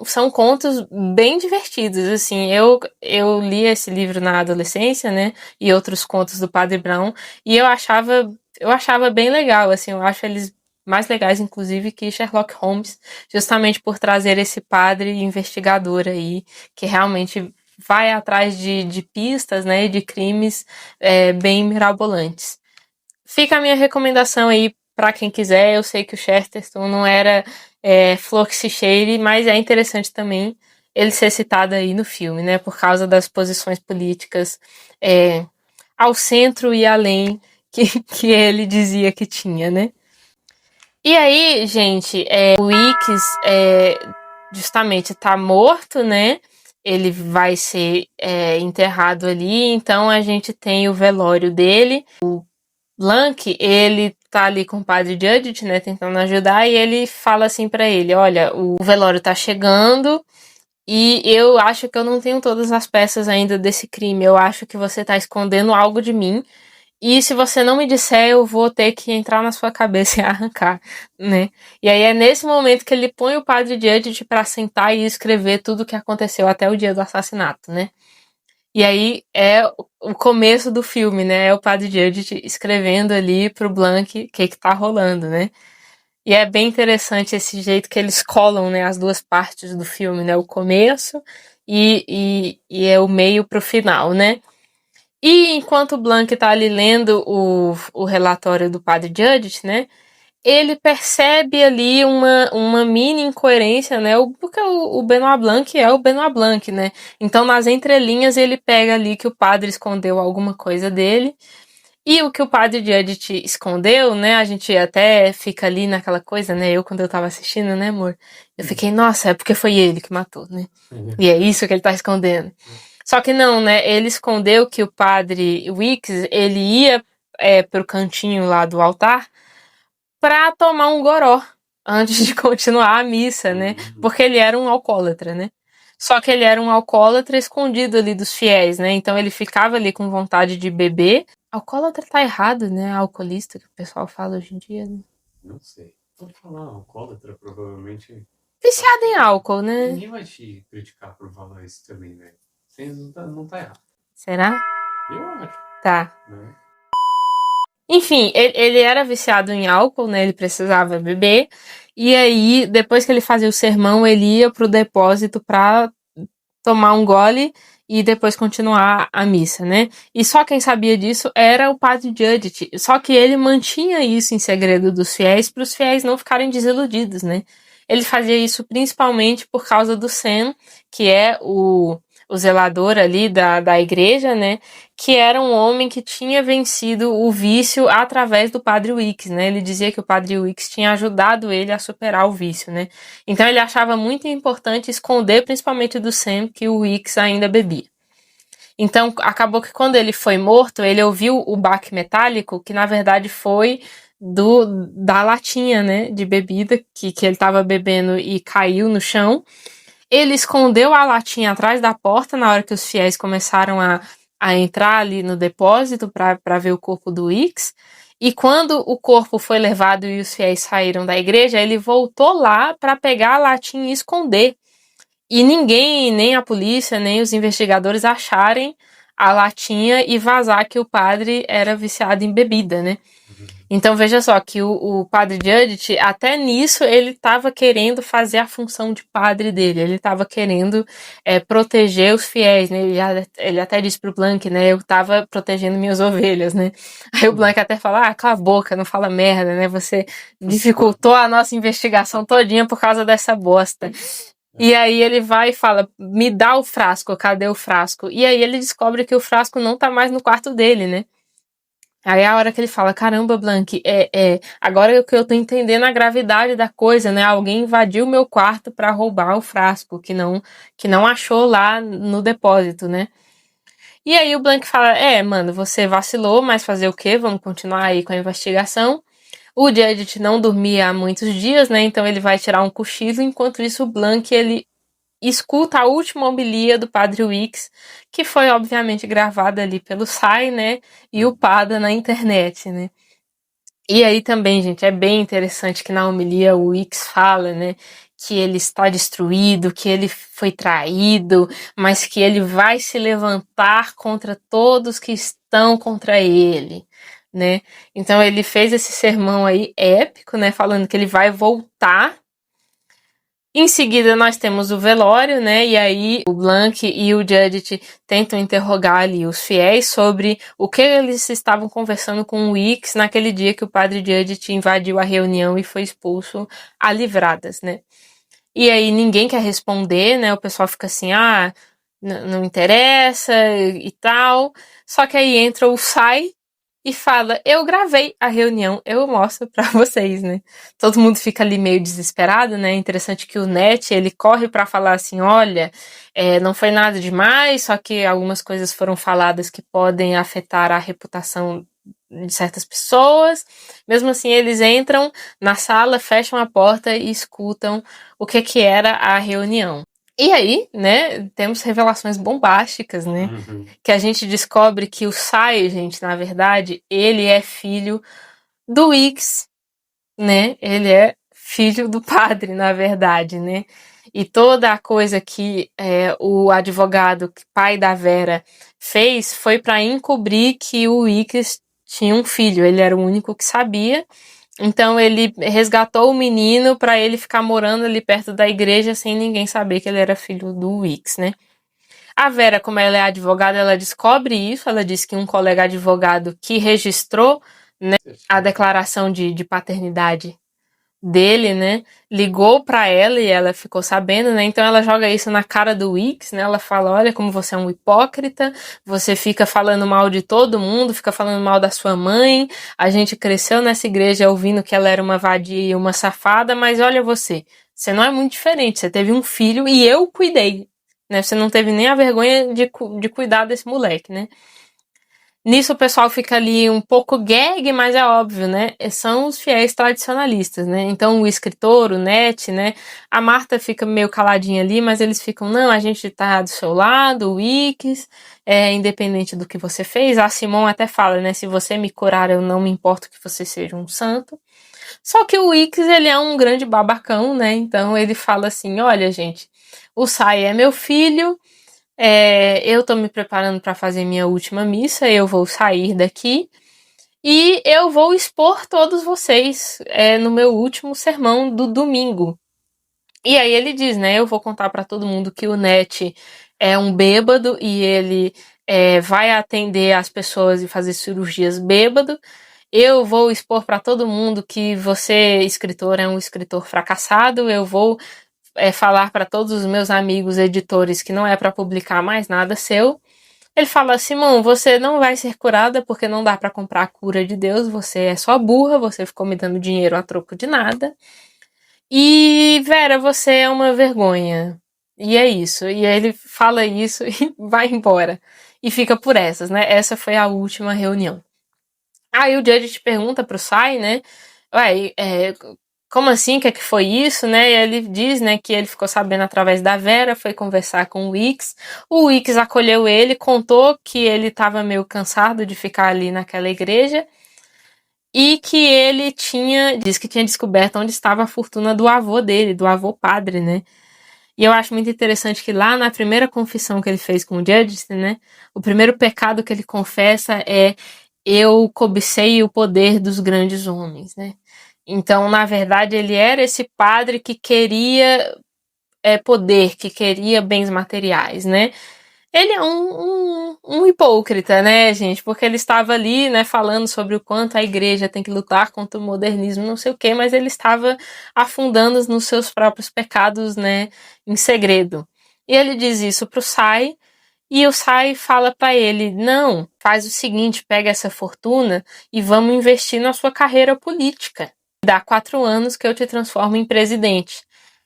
são contos bem divertidos, assim, eu li esse livro na adolescência, né, e outros contos do Padre Brown, e eu achava bem legal, assim, eu acho eles mais legais, inclusive, que Sherlock Holmes, justamente por trazer esse padre investigador aí, que realmente vai atrás de pistas, né, de crimes bem mirabolantes. Fica a minha recomendação aí pra quem quiser. Eu sei que o Chesterton não era flor que se cheire, mas é interessante também ele ser citado aí no filme, né? Por causa das posições políticas ao centro e além que ele dizia que tinha, né? E aí, gente, o Weekes justamente tá morto, né? Ele vai ser enterrado ali, então a gente tem o velório dele. Blank, ele tá ali com o padre Judith, né, tentando ajudar, e ele fala assim pra ele, olha, o velório tá chegando e eu acho que eu não tenho todas as peças ainda desse crime, eu acho que você tá escondendo algo de mim, e se você não me disser, eu vou ter que entrar na sua cabeça e arrancar, né? E aí é nesse momento que ele põe o padre Judith pra sentar e escrever tudo o que aconteceu até o dia do assassinato, né? E aí é o começo do filme, né? É o Padre Judith escrevendo ali pro Blank o que tá rolando, né? E é bem interessante esse jeito que eles colam, né, as duas partes do filme, né? O começo e é o meio pro final, né? E enquanto o Blank tá ali lendo o relatório do Padre Judith, né? Ele percebe ali uma mini incoerência, né? Porque o Benoit Blanc é o Benoit Blanc, né? Então, nas entrelinhas, ele pega ali que o padre escondeu alguma coisa dele. E o que o padre Judith escondeu, né? A gente até fica ali naquela coisa, né? Quando eu tava assistindo, né, amor? Eu fiquei, nossa, é porque foi ele que matou, né? E é isso que ele tá escondendo. Só que não, né? Ele escondeu que o padre Weekes, ele ia pro cantinho lá do altar pra tomar um goró antes de continuar a missa, né? Porque ele era um alcoólatra, né? Só que ele era um alcoólatra escondido ali dos fiéis, né? Então ele ficava ali com vontade de beber. Alcoólatra tá errado, né? Alcoolista, que o pessoal fala hoje em dia, né? Não sei. Pode falar, alcoólatra provavelmente. Viciado em álcool, né? Ninguém vai te criticar por falar isso também, velho. Não tá errado. Será? Eu acho. Tá. Né? Enfim, ele era viciado em álcool, né? Ele precisava beber. E aí, depois que ele fazia o sermão, ele ia pro depósito pra tomar um gole e depois continuar a missa, né? E só quem sabia disso era o padre Judith. Só que ele mantinha isso em segredo dos fiéis para os fiéis não ficarem desiludidos, né? Ele fazia isso principalmente por causa do Sam, que é o zelador ali da igreja, né? Que era um homem que tinha vencido o vício através do padre Weekes, né? Ele dizia que o padre Weekes tinha ajudado ele a superar o vício, né? Então ele achava muito importante esconder, principalmente do Sam, que o Weekes ainda bebia. Então acabou que quando ele foi morto, ele ouviu o baque metálico, que na verdade foi da latinha, né, de bebida que ele estava bebendo e caiu no chão. Ele escondeu a latinha atrás da porta na hora que os fiéis começaram a entrar ali no depósito para ver o corpo do Weekes. E quando o corpo foi levado e os fiéis saíram da igreja, ele voltou lá para pegar a latinha e esconder. E ninguém, nem a polícia, nem os investigadores acharem a latinha e vazar que o padre era viciado em bebida, né? Então veja só que o padre Judith, até nisso, ele estava querendo fazer a função de padre dele, ele estava querendo proteger os fiéis, né? Ele até disse pro Blank, né? Eu estava protegendo minhas ovelhas, né? Aí o Blank até fala, cala a boca, não fala merda, né? Você dificultou a nossa investigação todinha por causa dessa bosta. E aí ele vai e fala, me dá o frasco, cadê o frasco? E aí ele descobre que o frasco não tá mais no quarto dele, né? Aí é a hora que ele fala, caramba, Blank, agora que eu tô entendendo a gravidade da coisa, né? Alguém invadiu meu quarto pra roubar o frasco, que não achou lá no depósito, né? E aí o Blank fala, mano, você vacilou, mas fazer o quê? Vamos continuar aí com a investigação. O Judith não dormia há muitos dias, né? Então ele vai tirar um cochilo, enquanto isso o Blank, ele escuta a última homilia do Padre Wicks, que foi obviamente gravada ali pelo Sai, né, e upada na internet, né. E aí também, gente, é bem interessante que na homilia o Wicks fala, né, que ele está destruído, que ele foi traído, mas que ele vai se levantar contra todos que estão contra ele, né. Então ele fez esse sermão aí épico, né, falando que ele vai voltar. Em seguida, nós temos o velório, né? E aí o Blank e o Judith tentam interrogar ali os fiéis sobre o que eles estavam conversando com o Wicks naquele dia que o padre Judith invadiu a reunião e foi expulso a livradas, né? E aí ninguém quer responder, né? O pessoal fica assim, não interessa e tal. Só que aí entra o Sai e fala, eu gravei a reunião, eu mostro pra vocês, né? Todo mundo fica ali meio desesperado, né? Interessante que o Net, ele corre pra falar assim, olha, não foi nada demais, só que algumas coisas foram faladas que podem afetar a reputação de certas pessoas. Mesmo assim, eles entram na sala, fecham a porta e escutam o que era a reunião. E aí, né, temos revelações bombásticas, né? Que a gente descobre que o Sai, gente, na verdade, ele é filho do Wicks, né? Ele é filho do padre, na verdade, né? E toda a coisa que o advogado, pai da Vera, fez foi para encobrir que o Wicks tinha um filho. Ele era o único que sabia. Então ele resgatou o menino para ele ficar morando ali perto da igreja sem ninguém saber que ele era filho do Wicks, né? A Vera, como ela é advogada, ela descobre isso. Ela diz que um colega advogado que registrou, né, a declaração de paternidade dele, né, ligou para ela e ela ficou sabendo, né, então ela joga isso na cara do Wicks, né, ela fala, olha como você é um hipócrita, você fica falando mal de todo mundo, fica falando mal da sua mãe, a gente cresceu nessa igreja ouvindo que ela era uma vadia e uma safada, mas olha você não é muito diferente, você teve um filho e eu cuidei, né, você não teve nem a vergonha de cuidar desse moleque, né. Nisso o pessoal fica ali um pouco gag, mas é óbvio, né? São os fiéis tradicionalistas, né? Então o escritor, o Net, né? A Marta fica meio caladinha ali, mas eles ficam, não, a gente tá do seu lado, o Wicks, independente do que você fez. A Simon até fala, né? Se você me curar, eu não me importo que você seja um santo. Só que o Wicks, ele é um grande babacão, né? Então ele fala assim, olha, gente, o Sai é meu filho, eu tô me preparando para fazer minha última missa, eu vou sair daqui e eu vou expor todos vocês no meu último sermão do domingo. E aí ele diz, né, eu vou contar para todo mundo que o Net é um bêbado e ele vai atender as pessoas e fazer cirurgias bêbado. Eu vou expor para todo mundo que você, escritor, é um escritor fracassado. Eu vou falar para todos os meus amigos editores que não é para publicar mais nada seu. Ele fala, Simão, você não vai ser curada porque não dá para comprar a cura de Deus, você é só burra, você ficou me dando dinheiro a troco de nada. E, Vera, você é uma vergonha. E é isso. E aí ele fala isso e vai embora. E fica por essas, né? Essa foi a última reunião. Aí o Judge te pergunta pro Sai, né? Ué, como assim? O que é que foi isso, né? E ele diz, né, que ele ficou sabendo através da Vera, foi conversar com o Wicks. O Wicks acolheu ele, contou que ele estava meio cansado de ficar ali naquela igreja. e que ele diz que tinha descoberto onde estava a fortuna do avô dele, do avô padre, né? E eu acho muito interessante que lá na primeira confissão que ele fez com o Judge, né? O primeiro pecado que ele confessa é: eu cobicei o poder dos grandes homens, né? Então, na verdade, ele era esse padre que queria poder, que queria bens materiais, né? Ele é um hipócrita, né, gente? Porque ele estava ali, né, falando sobre o quanto a igreja tem que lutar contra o modernismo, não sei o quê, mas ele estava afundando nos seus próprios pecados, né, em segredo. E ele diz isso pro Sai, e o Sai fala para ele: não, faz o seguinte, pega essa fortuna e vamos investir na sua carreira política. Dá 4 anos que eu te transformo em presidente.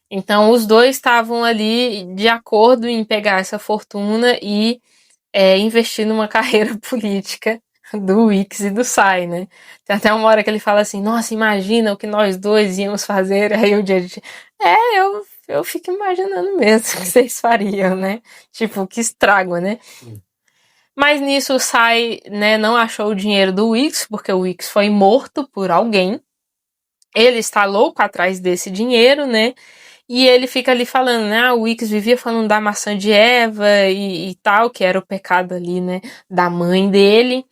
Então, os dois estavam ali de acordo em pegar essa fortuna e investir numa carreira política do Wix e do Sai, né? Tem até uma hora que ele fala assim: nossa, imagina o que nós dois íamos fazer. Aí o Judge, eu fico imaginando mesmo o que vocês fariam, né? Tipo, que estrago, né? Mas nisso o Sai, né, não achou o dinheiro do Wix, porque o Wix foi morto por alguém. Ele está louco atrás desse dinheiro, né? E ele fica ali falando, né? O Wix vivia falando da maçã de Eva e tal, que era o pecado ali, né? Da mãe dele.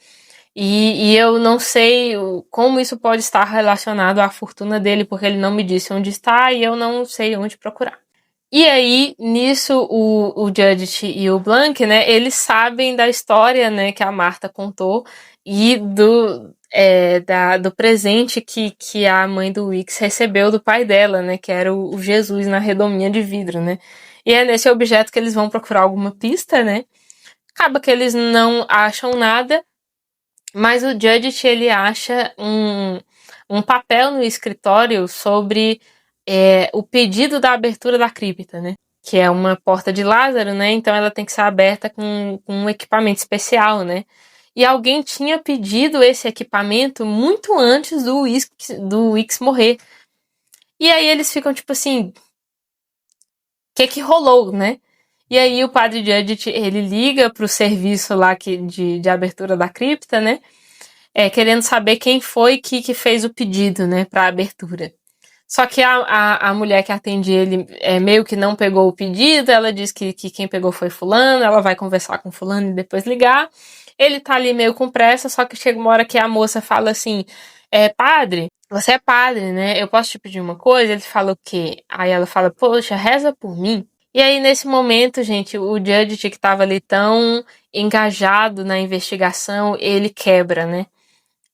E eu não sei como isso pode estar relacionado à fortuna dele, porque ele não me disse onde está e eu não sei onde procurar. E aí, nisso, o Judith e o Blank, né, eles sabem da história, né, que a Marta contou e do presente que a mãe do Wix recebeu do pai dela, né, que era o Jesus na redominha de vidro, né. E é nesse objeto que eles vão procurar alguma pista, né. Acaba que eles não acham nada, mas o Judith, ele acha um papel no escritório sobre o pedido da abertura da cripta, né? Que é uma porta de Lázaro, né? Então ela tem que ser aberta com um equipamento especial, né? E alguém tinha pedido esse equipamento muito antes do Wix morrer. E aí eles ficam tipo assim, o que rolou, né? E aí o padre Judith, ele liga pro serviço lá de abertura da cripta, né? Querendo saber quem foi que fez o pedido, né, pra abertura. Só que a mulher que atende ele meio que não pegou o pedido, ela diz que quem pegou foi fulano, ela vai conversar com fulano e depois ligar. Ele tá ali meio com pressa, só que chega uma hora que a moça fala assim, padre, você é padre, né? Eu posso te pedir uma coisa? Ele fala o quê? Aí ela fala, poxa, reza por mim. E aí, nesse momento, gente, o Judge que tava ali tão engajado na investigação, ele quebra, né?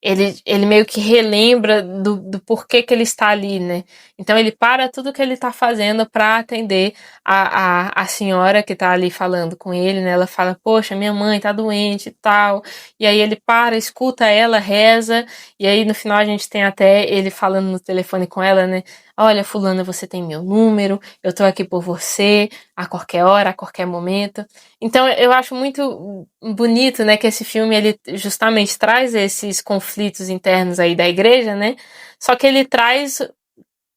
Ele meio que relembra do porquê que ele está ali, né? Então ele para tudo que ele está fazendo para atender a senhora que está ali falando com ele, né? Ela fala, poxa, minha mãe tá doente e tal. E aí ele para, escuta ela, reza. E aí no final a gente tem até ele falando no telefone com ela, né? Olha, fulana, você tem meu número, eu tô aqui por você, a qualquer hora, a qualquer momento. Então eu acho muito bonito, né, que esse filme ele justamente traz esses conflitos internos aí da igreja, né? Só que ele traz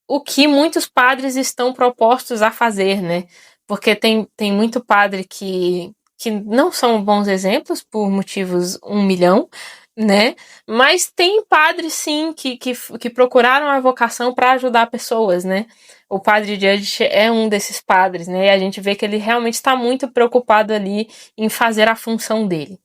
o que muitos padres estão propostos a fazer, né? Porque tem muito padre que não são bons exemplos por motivos 1 milhão, né? Mas tem padres sim que procuraram a vocação para ajudar pessoas, né? O padre Judge é um desses padres, né? E a gente vê que ele realmente está muito preocupado ali em fazer a função dele.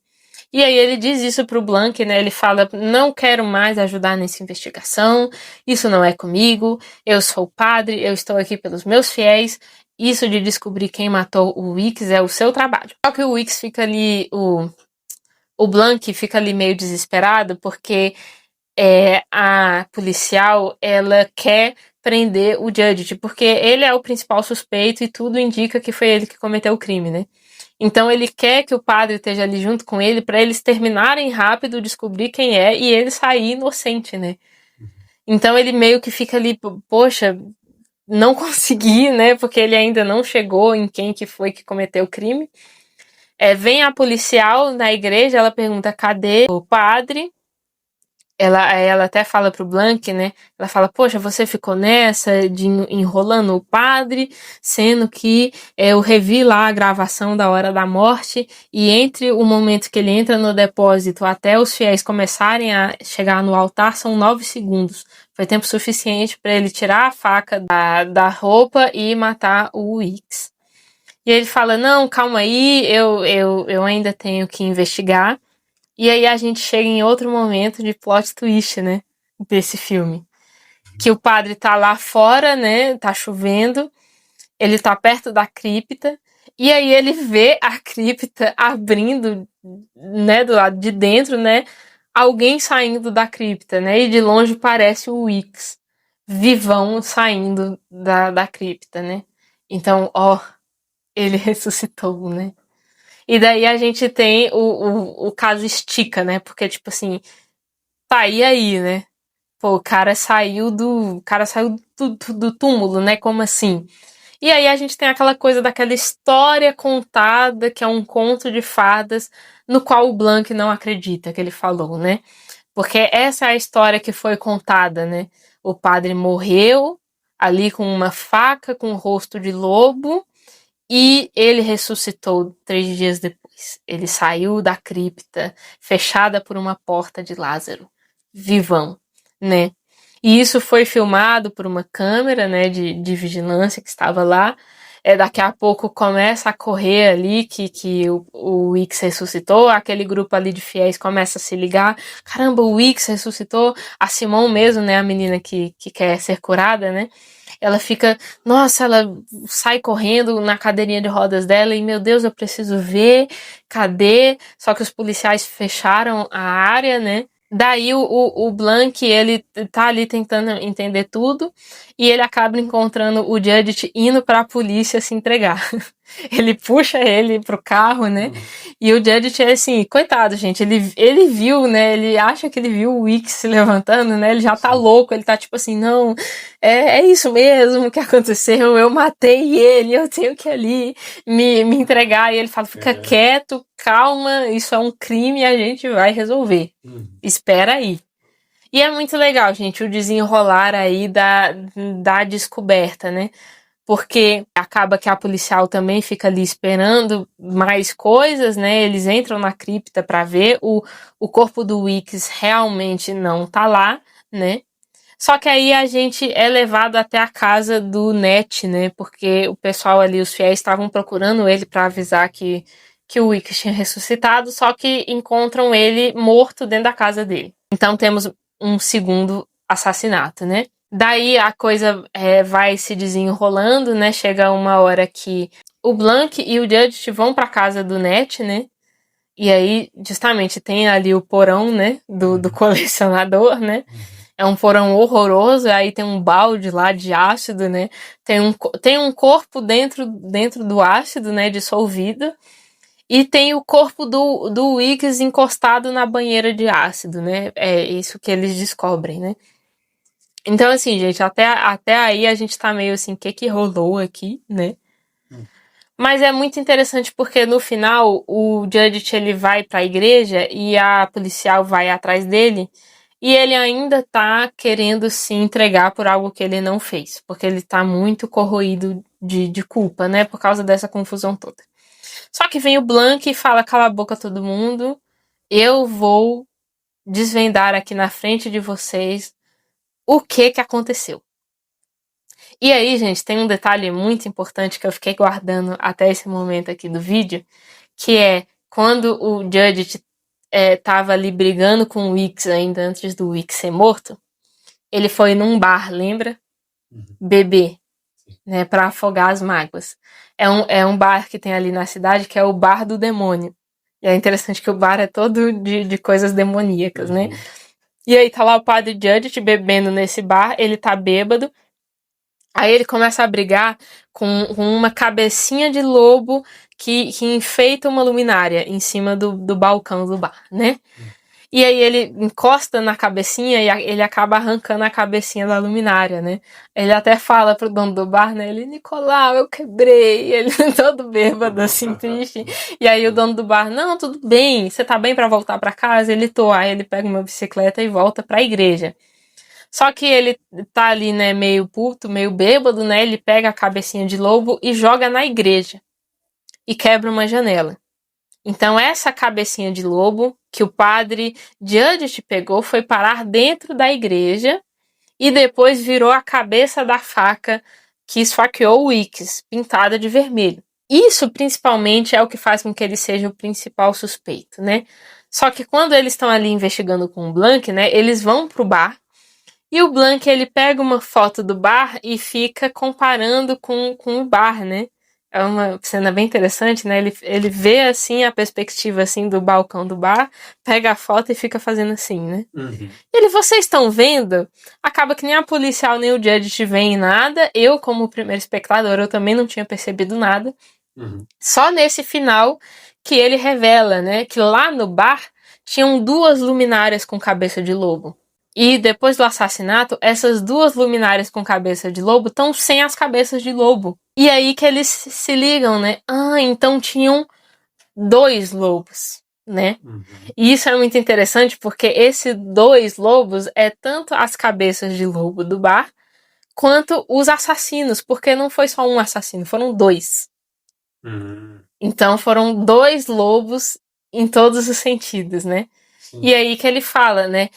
E aí ele diz isso pro Blank, né? Ele fala, não quero mais ajudar nessa investigação, isso não é comigo, eu sou padre, eu estou aqui pelos meus fiéis, isso de descobrir quem matou o Wix é o seu trabalho. Só que o Wix fica ali, o Blank fica ali meio desesperado, porque a policial, ela quer prender o Judge, porque ele é o principal suspeito e tudo indica que foi ele que cometeu o crime, né? Então ele quer que o padre esteja ali junto com ele para eles terminarem rápido, descobrir quem é e ele sair inocente, né? Então ele meio que fica ali, poxa, não consegui, né? Porque ele ainda não chegou em quem que foi que cometeu o crime. Vem a policial na igreja, ela pergunta, cadê o padre? ela até fala pro Blank, né? Ela fala, poxa, você ficou nessa de enrolando o padre, sendo que eu revi lá a gravação da hora da morte, e entre o momento que ele entra no depósito até os fiéis começarem a chegar no altar são 9 segundos. Foi tempo suficiente para ele tirar a faca da roupa e matar o Weeks. E ele fala, não, calma aí, eu ainda tenho que investigar. E aí a gente chega em outro momento de plot twist, né? Desse filme. Que o padre tá lá fora, né? Tá chovendo. Ele tá perto da cripta. E aí ele vê a cripta abrindo, né? Do lado de dentro, né? Alguém saindo da cripta, né? E de longe parece o Wicks. Vivão saindo da cripta, né? Então, ó, ele ressuscitou, né? E daí a gente tem o caso estica, né? Porque, tipo assim, tá, e aí, né? Pô, o cara saiu do túmulo, né? Como assim? E aí a gente tem aquela coisa daquela história contada, que é um conto de fadas, no qual o Blanc não acredita que ele falou, né? Porque essa é a história que foi contada, né? O padre morreu ali com uma faca, com o rosto de lobo, e ele ressuscitou 3 dias depois. Ele saiu da cripta, fechada por uma porta de Lázaro, vivão, né? E isso foi filmado por uma câmera, né, de vigilância que estava lá. Daqui a pouco começa a correr ali que o Wicks ressuscitou, aquele grupo ali de fiéis começa a se ligar. Caramba, o Wicks ressuscitou. A Simone mesmo, né, a menina que quer ser curada, né? Ela fica, nossa, ela sai correndo na cadeirinha de rodas dela e, meu Deus, eu preciso ver, cadê? Só que os policiais fecharam a área, né? Daí o Blank, ele tá ali tentando entender tudo e ele acaba encontrando o Judith indo pra polícia se entregar. Ele puxa ele pro carro, né? E o Judith é assim, coitado, gente, ele viu, né? Ele acha que ele viu o Wicks se levantando, né? Ele já tá louco, ele tá tipo assim, não, é isso mesmo que aconteceu, eu matei ele, eu tenho que ali me entregar. E ele fala, fica quieto, calma, isso é um crime e a gente vai resolver. Espera aí. E é muito legal, gente, o desenrolar aí da descoberta, né? Porque acaba que a policial também fica ali esperando mais coisas, né? Eles entram na cripta para ver, o corpo do Wicks realmente não tá lá, né? Só que aí a gente é levado até a casa do Net, né? Porque o pessoal ali, os fiéis, estavam procurando ele para avisar que o Wicks tinha ressuscitado, só que encontram ele morto dentro da casa dele. Então temos um segundo assassinato, né? Daí a coisa vai se desenrolando, né? Chega uma hora que o Blank e o Judge vão pra casa do Net, né? E aí, justamente, tem ali o porão, né? Do colecionador, né? É um porão horroroso, aí tem um balde lá de ácido, né? Tem um corpo dentro do ácido, né? Dissolvido. E tem o corpo do Wicks encostado na banheira de ácido, né? É isso que eles descobrem, né? Então, assim, gente, até aí a gente tá meio assim, o que rolou aqui, né? Mas é muito interessante porque no final o Judith ele vai pra igreja e a policial vai atrás dele e ele ainda tá querendo se entregar por algo que ele não fez, porque ele tá muito corroído de culpa, né? Por causa dessa confusão toda. Só que vem o Blank e fala, cala a boca todo mundo, eu vou desvendar aqui na frente de vocês o que aconteceu. E aí, gente, tem um detalhe muito importante que eu fiquei guardando até esse momento aqui do vídeo, que é quando o Judge tava ali brigando com o Wicks ainda antes do Wicks ser morto, ele foi num bar, lembra? Beber, né, pra afogar as mágoas. É um bar que tem ali na cidade que é o Bar do Demônio. E é interessante que o bar é todo de coisas demoníacas, né? E aí tá lá o padre Judge bebendo nesse bar, ele tá bêbado. Aí ele começa a brigar com uma cabecinha de lobo que enfeita uma luminária em cima do balcão do bar, né? E aí ele encosta na cabecinha e ele acaba arrancando a cabecinha da luminária, né? Ele até fala pro dono do bar, né? Ele, Nicolau, eu quebrei. Ele todo bêbado, assim, triste. E aí o dono do bar, não, tudo bem, você tá bem pra voltar pra casa? Ele tô. Aí ele pega uma bicicleta e volta pra igreja. Só que ele tá ali, né, meio puto, meio bêbado, né? Ele pega a cabecinha de lobo e joga na igreja. E quebra uma janela. Então essa cabecinha de lobo que o padre Judith pegou foi parar dentro da igreja e depois virou a cabeça da faca que esfaqueou o Weekes, pintada de vermelho. Isso principalmente é o que faz com que ele seja o principal suspeito, né? Só que quando eles estão ali investigando com o Blanc, né, eles vão pro bar e o Blanc ele pega uma foto do bar e fica comparando com o bar, né? É uma cena bem interessante, né? Ele vê assim a perspectiva assim do balcão do bar, pega a foto e fica fazendo assim, né? Uhum. Ele, vocês estão vendo? Acaba que nem a policial nem o judge veem nada. Eu, como primeiro espectador, eu também não tinha percebido nada. Uhum. Só nesse final que ele revela, né? Que lá no bar tinham 2 luminárias com cabeça de lobo. E depois do assassinato, essas 2 luminárias com cabeça de lobo estão sem as cabeças de lobo. E aí que eles se ligam, né? Ah, então tinham 2 lobos, né? Uhum. E isso é muito interessante porque esses 2 lobos é tanto as cabeças de lobo do bar quanto os assassinos, porque não foi só um assassino, foram 2. Uhum. Então foram 2 lobos em todos os sentidos, né? Sim. E aí que ele fala, né?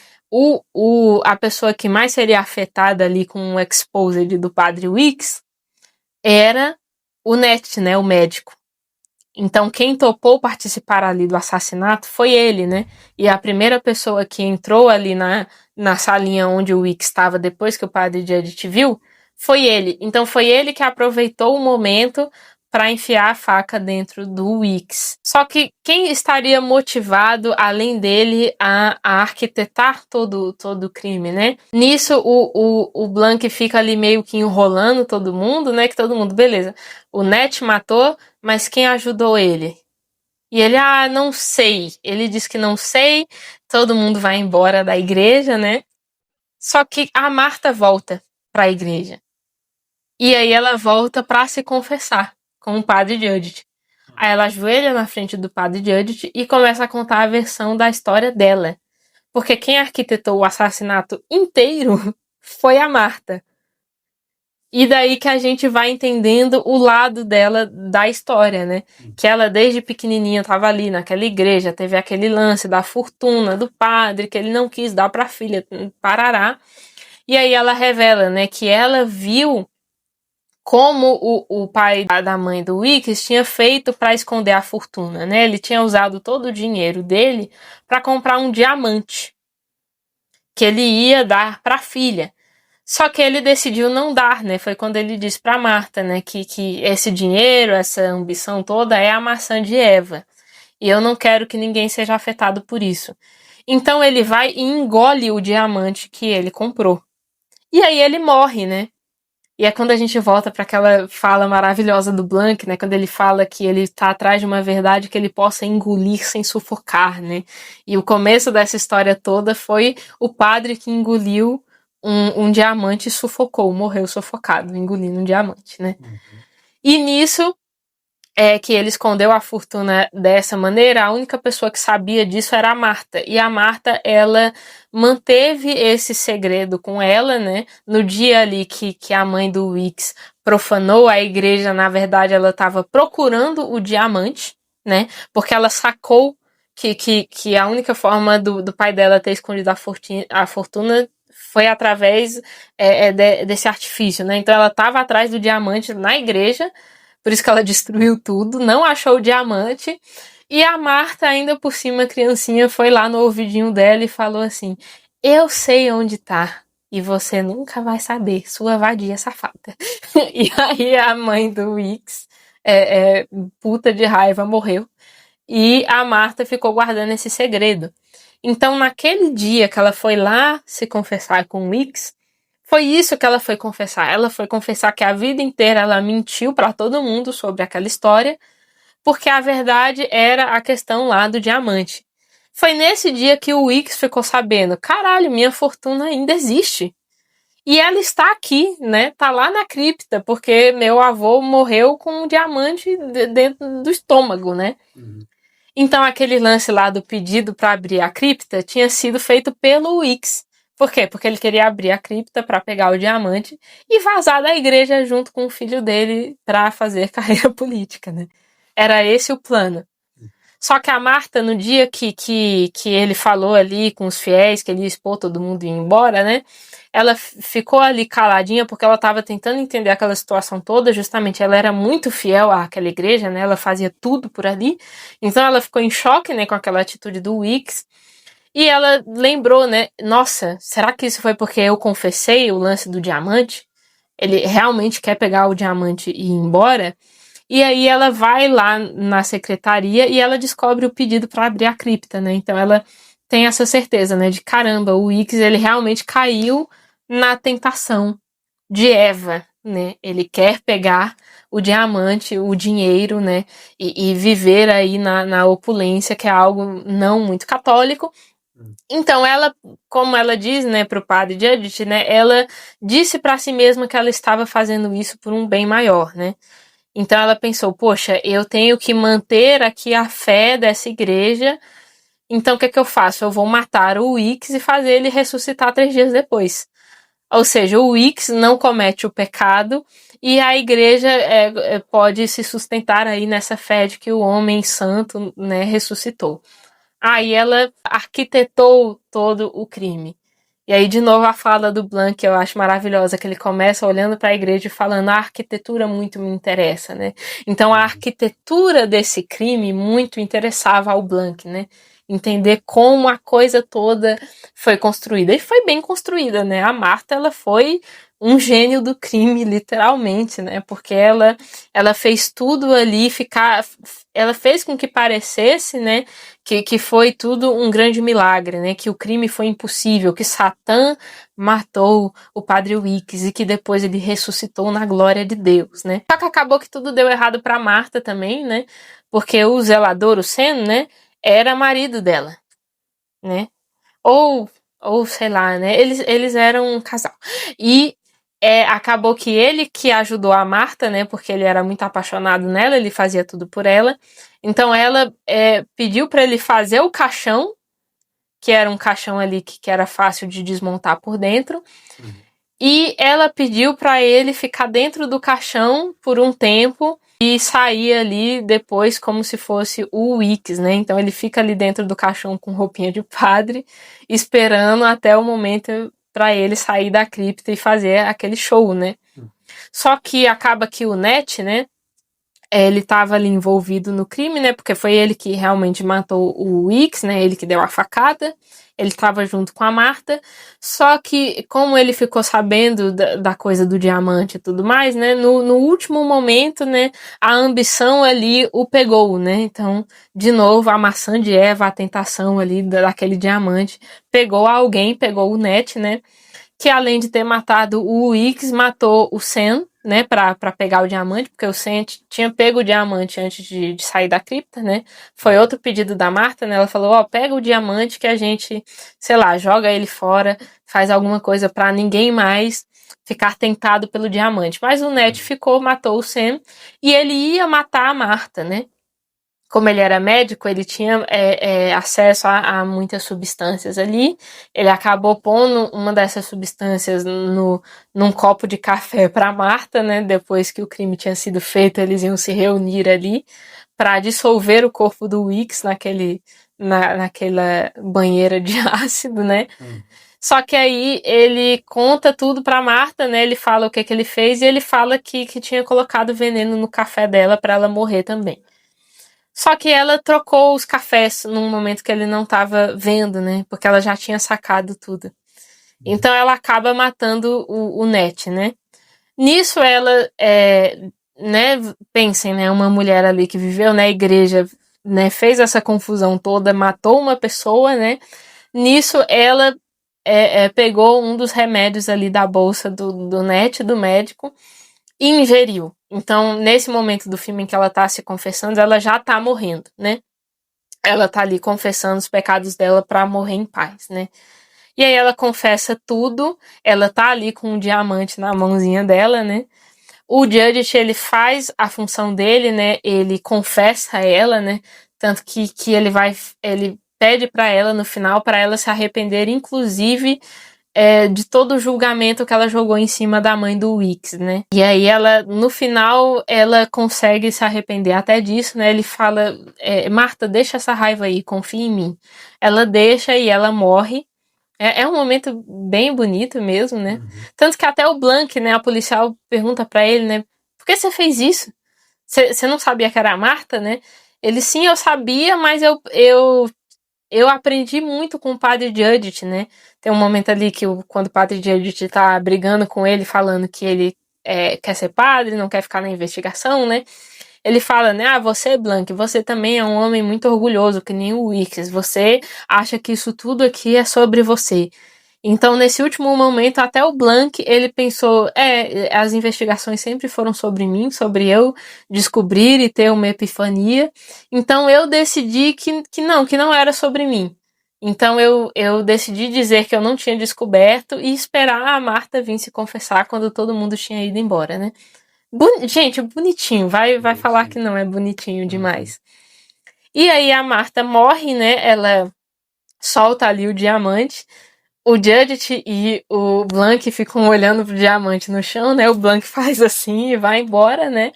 A pessoa que mais seria afetada ali com o exposed do padre Weekes era o Net, né? O médico. Então quem topou participar ali do assassinato foi ele, né? E a primeira pessoa que entrou ali na salinha onde o Weekes estava depois que o padre Judith viu foi ele. Então foi ele que aproveitou o momento para enfiar a faca dentro do Weekes. Só que quem estaria motivado, além dele, a arquitetar todo o crime, né? Nisso, o Blanc fica ali meio que enrolando todo mundo, né? Que todo mundo, beleza. O Net matou, mas quem ajudou ele? E ele, não sei. Ele diz que não sei. Todo mundo vai embora da igreja, né? Só que a Marta volta para a igreja. E aí ela volta para se confessar com o padre Judith. Aí ela ajoelha na frente do padre Judith e começa a contar a versão da história dela. Porque quem arquitetou o assassinato inteiro foi a Marta. E daí que a gente vai entendendo o lado dela da história, né? Que ela desde pequenininha estava ali naquela igreja, teve aquele lance da fortuna do padre que ele não quis dar para a filha, parará. E aí ela revela, né, que ela viu como o pai da mãe do Weekes tinha feito para esconder a fortuna, né? Ele tinha usado todo o dinheiro dele para comprar um diamante que ele ia dar para a filha. Só que ele decidiu não dar, né? Foi quando ele disse para Marta, né, que esse dinheiro, essa ambição toda é a maçã de Eva. E eu não quero que ninguém seja afetado por isso. Então ele vai e engole o diamante que ele comprou. E aí ele morre, né? E é quando a gente volta para aquela fala maravilhosa do Blanc, né? Quando ele fala que ele tá atrás de uma verdade que ele possa engolir sem sufocar, né? E o começo dessa história toda foi o padre que engoliu um diamante e sufocou, morreu sufocado, engolindo um diamante, né? Uhum. E nisso é que ele escondeu a fortuna dessa maneira, a única pessoa que sabia disso era a Marta. E a Marta, ela manteve esse segredo com ela, né? No dia ali que a mãe do Weekes profanou a igreja, na verdade, ela estava procurando o diamante, né? Porque ela sacou que a única forma do pai dela ter escondido a fortuna foi através desse artifício, né? Então ela estava atrás do diamante na igreja, por isso que ela destruiu tudo, não achou o diamante. E a Marta, ainda por cima, criancinha, foi lá no ouvidinho dela e falou assim: eu sei onde tá. E você nunca vai saber, sua vadia safada. E aí a mãe do Weekes, puta de raiva, morreu. E a Marta ficou guardando esse segredo. Então, naquele dia que ela foi lá se confessar com o Weekes, foi isso que ela foi confessar. Ela foi confessar que a vida inteira ela mentiu para todo mundo sobre aquela história, porque a verdade era a questão lá do diamante. Foi nesse dia que o Wicks ficou sabendo, caralho, minha fortuna ainda existe. E ela está aqui, né? Tá lá na cripta, porque meu avô morreu com um diamante dentro do estômago, né? Então aquele lance lá do pedido para abrir a cripta tinha sido feito pelo Wicks. Por quê? Porque ele queria abrir a cripta para pegar o diamante e vazar da igreja junto com o filho dele para fazer carreira política, né? Era esse o plano. Só que a Marta, no dia que ele falou ali com os fiéis, que ele ia expor todo mundo e ir embora, né? Ela ficou ali caladinha porque ela estava tentando entender aquela situação toda. Justamente, ela era muito fiel àquela igreja, né? Ela fazia tudo por ali. Então, ela ficou em choque, né? Com aquela atitude do Wicks. E ela lembrou, né? Nossa, será que isso foi porque eu confessei o lance do diamante? Ele realmente quer pegar o diamante e ir embora? E aí ela vai lá na secretaria e ela descobre o pedido para abrir a cripta, né? Então ela tem essa certeza, né? De caramba, o Wicks, ele realmente caiu na tentação de Eva, né? Ele quer pegar o diamante, o dinheiro, né? E viver aí na opulência, que é algo não muito católico. Então ela, como ela diz, né, pro padre Judith, né? Ela disse para si mesma que ela estava fazendo isso por um bem maior, né? Então ela pensou, poxa, eu tenho que manter aqui a fé dessa igreja, então o que é que eu faço? Eu vou matar o Wicks e fazer ele ressuscitar 3 dias depois. Ou seja, o Wicks não comete o pecado e a igreja pode se sustentar aí nessa fé de que o homem santo, né, ressuscitou. Aí ela arquitetou todo o crime. E aí, de novo, a fala do Blanc, que eu acho maravilhosa, que ele começa olhando para a igreja e falando, a arquitetura muito me interessa, né? Então, a arquitetura desse crime muito interessava ao Blanc, né? Entender como a coisa toda foi construída. E foi bem construída, né? A Marta, ela foi um gênio do crime, literalmente, né? Porque ela fez tudo ali ficar... Ela fez com que parecesse, né, que foi tudo um grande milagre, né? Que o crime foi impossível, que Satã matou o padre Wicks e que depois ele ressuscitou na glória de Deus, né? Só que acabou que tudo deu errado para Marta também, né? Porque o zelador, o Sen, né, era marido dela, né? Ou sei lá, né? Eles eram um casal. E acabou que ele que ajudou a Marta, né? Porque ele era muito apaixonado nela, ele fazia tudo por ela. Então ela pediu para ele fazer o caixão, que era um caixão ali que era fácil de desmontar por dentro. E ela pediu para ele ficar dentro do caixão por um tempo e sair ali depois como se fosse o Wicks, né? Então ele fica ali dentro do caixão com roupinha de padre, esperando até o momento para ele sair da cripta e fazer aquele show, né? Só que acaba que o Net, né? Ele estava ali envolvido no crime, né? Porque foi ele que realmente matou o Wicks, né? Ele que deu a facada. Ele estava junto com a Marta. Só que, como ele ficou sabendo da coisa do diamante e tudo mais, né? No último momento, né? A ambição ali o pegou, né? Então, de novo, a maçã de Eva, a tentação ali daquele diamante, pegou alguém, pegou o Net, né? Que além de ter matado o Wicks, matou o Sen, né, pra pegar o diamante, porque o Sen tinha pego o diamante antes de sair da cripta, né, foi outro pedido da Marta, né, ela falou, ó, pega o diamante que a gente, sei lá, joga ele fora, faz alguma coisa pra ninguém mais ficar tentado pelo diamante, mas o Net ficou, matou o Sen, e ele ia matar a Marta, né, como ele era médico, ele tinha acesso a muitas substâncias ali. Ele acabou pondo uma dessas substâncias num copo de café para Marta, né? Depois que o crime tinha sido feito, eles iam se reunir ali para dissolver o corpo do Wicks naquela banheira de ácido, né? Só que aí ele conta tudo pra Marta, né? Ele fala o que ele fez e ele fala que tinha colocado veneno no café dela para ela morrer também. Só que ela trocou os cafés num momento que ele não estava vendo, né? Porque ela já tinha sacado tudo. Então ela acaba matando o Net, né? Nisso ela, né? Pensem, né? Uma mulher ali que viveu na igreja, né? Fez essa confusão toda, matou uma pessoa, né? Nisso ela pegou um dos remédios ali da bolsa do Net, do médico, e ingeriu. Então, nesse momento do filme em que ela tá se confessando, ela já tá morrendo, né? ela tá ali confessando os pecados dela pra morrer em paz, né? E aí ela confessa tudo, ela tá ali com um diamante na mãozinha dela, né? O Judith, ele faz a função dele, né? Ele confessa ela, né? Tanto que ele pede pra ela no final para ela se arrepender, inclusive de todo o julgamento que ela jogou em cima da mãe do Wicks, né? E aí ela, no final, ela consegue se arrepender até disso, né? Ele fala, Marta, deixa essa raiva aí, confia em mim. Ela deixa e ela morre. É um momento bem bonito mesmo, né? Uhum. Tanto que até o Blank, né, a policial pergunta pra ele, né, por que você fez isso? Você não sabia que era a Marta, né? Ele, sim, eu sabia, mas eu aprendi muito com o padre Judith, né? Tem um momento ali que quando o padre Judith tá brigando com ele, falando que ele quer ser padre, não quer ficar na investigação, né? Ele fala, né? Ah, você, Blank, você também é um homem muito orgulhoso, que nem o Wicks. Você acha que isso tudo aqui é sobre você. Então, nesse último momento, até o Blank, ele pensou, as investigações sempre foram sobre mim, sobre eu descobrir e ter uma epifania. Então, eu decidi que não era sobre mim. Então, eu decidi dizer que eu não tinha descoberto e esperar a Marta vir se confessar quando todo mundo tinha ido embora, né? Gente, bonitinho. Vai falar que Bonitinho. não é bonitinho Uhum. demais. E aí a Marta morre, né? Ela solta ali o diamante. O Judith e o Blank ficam olhando pro diamante no chão, né? O Blank faz assim e vai embora, né?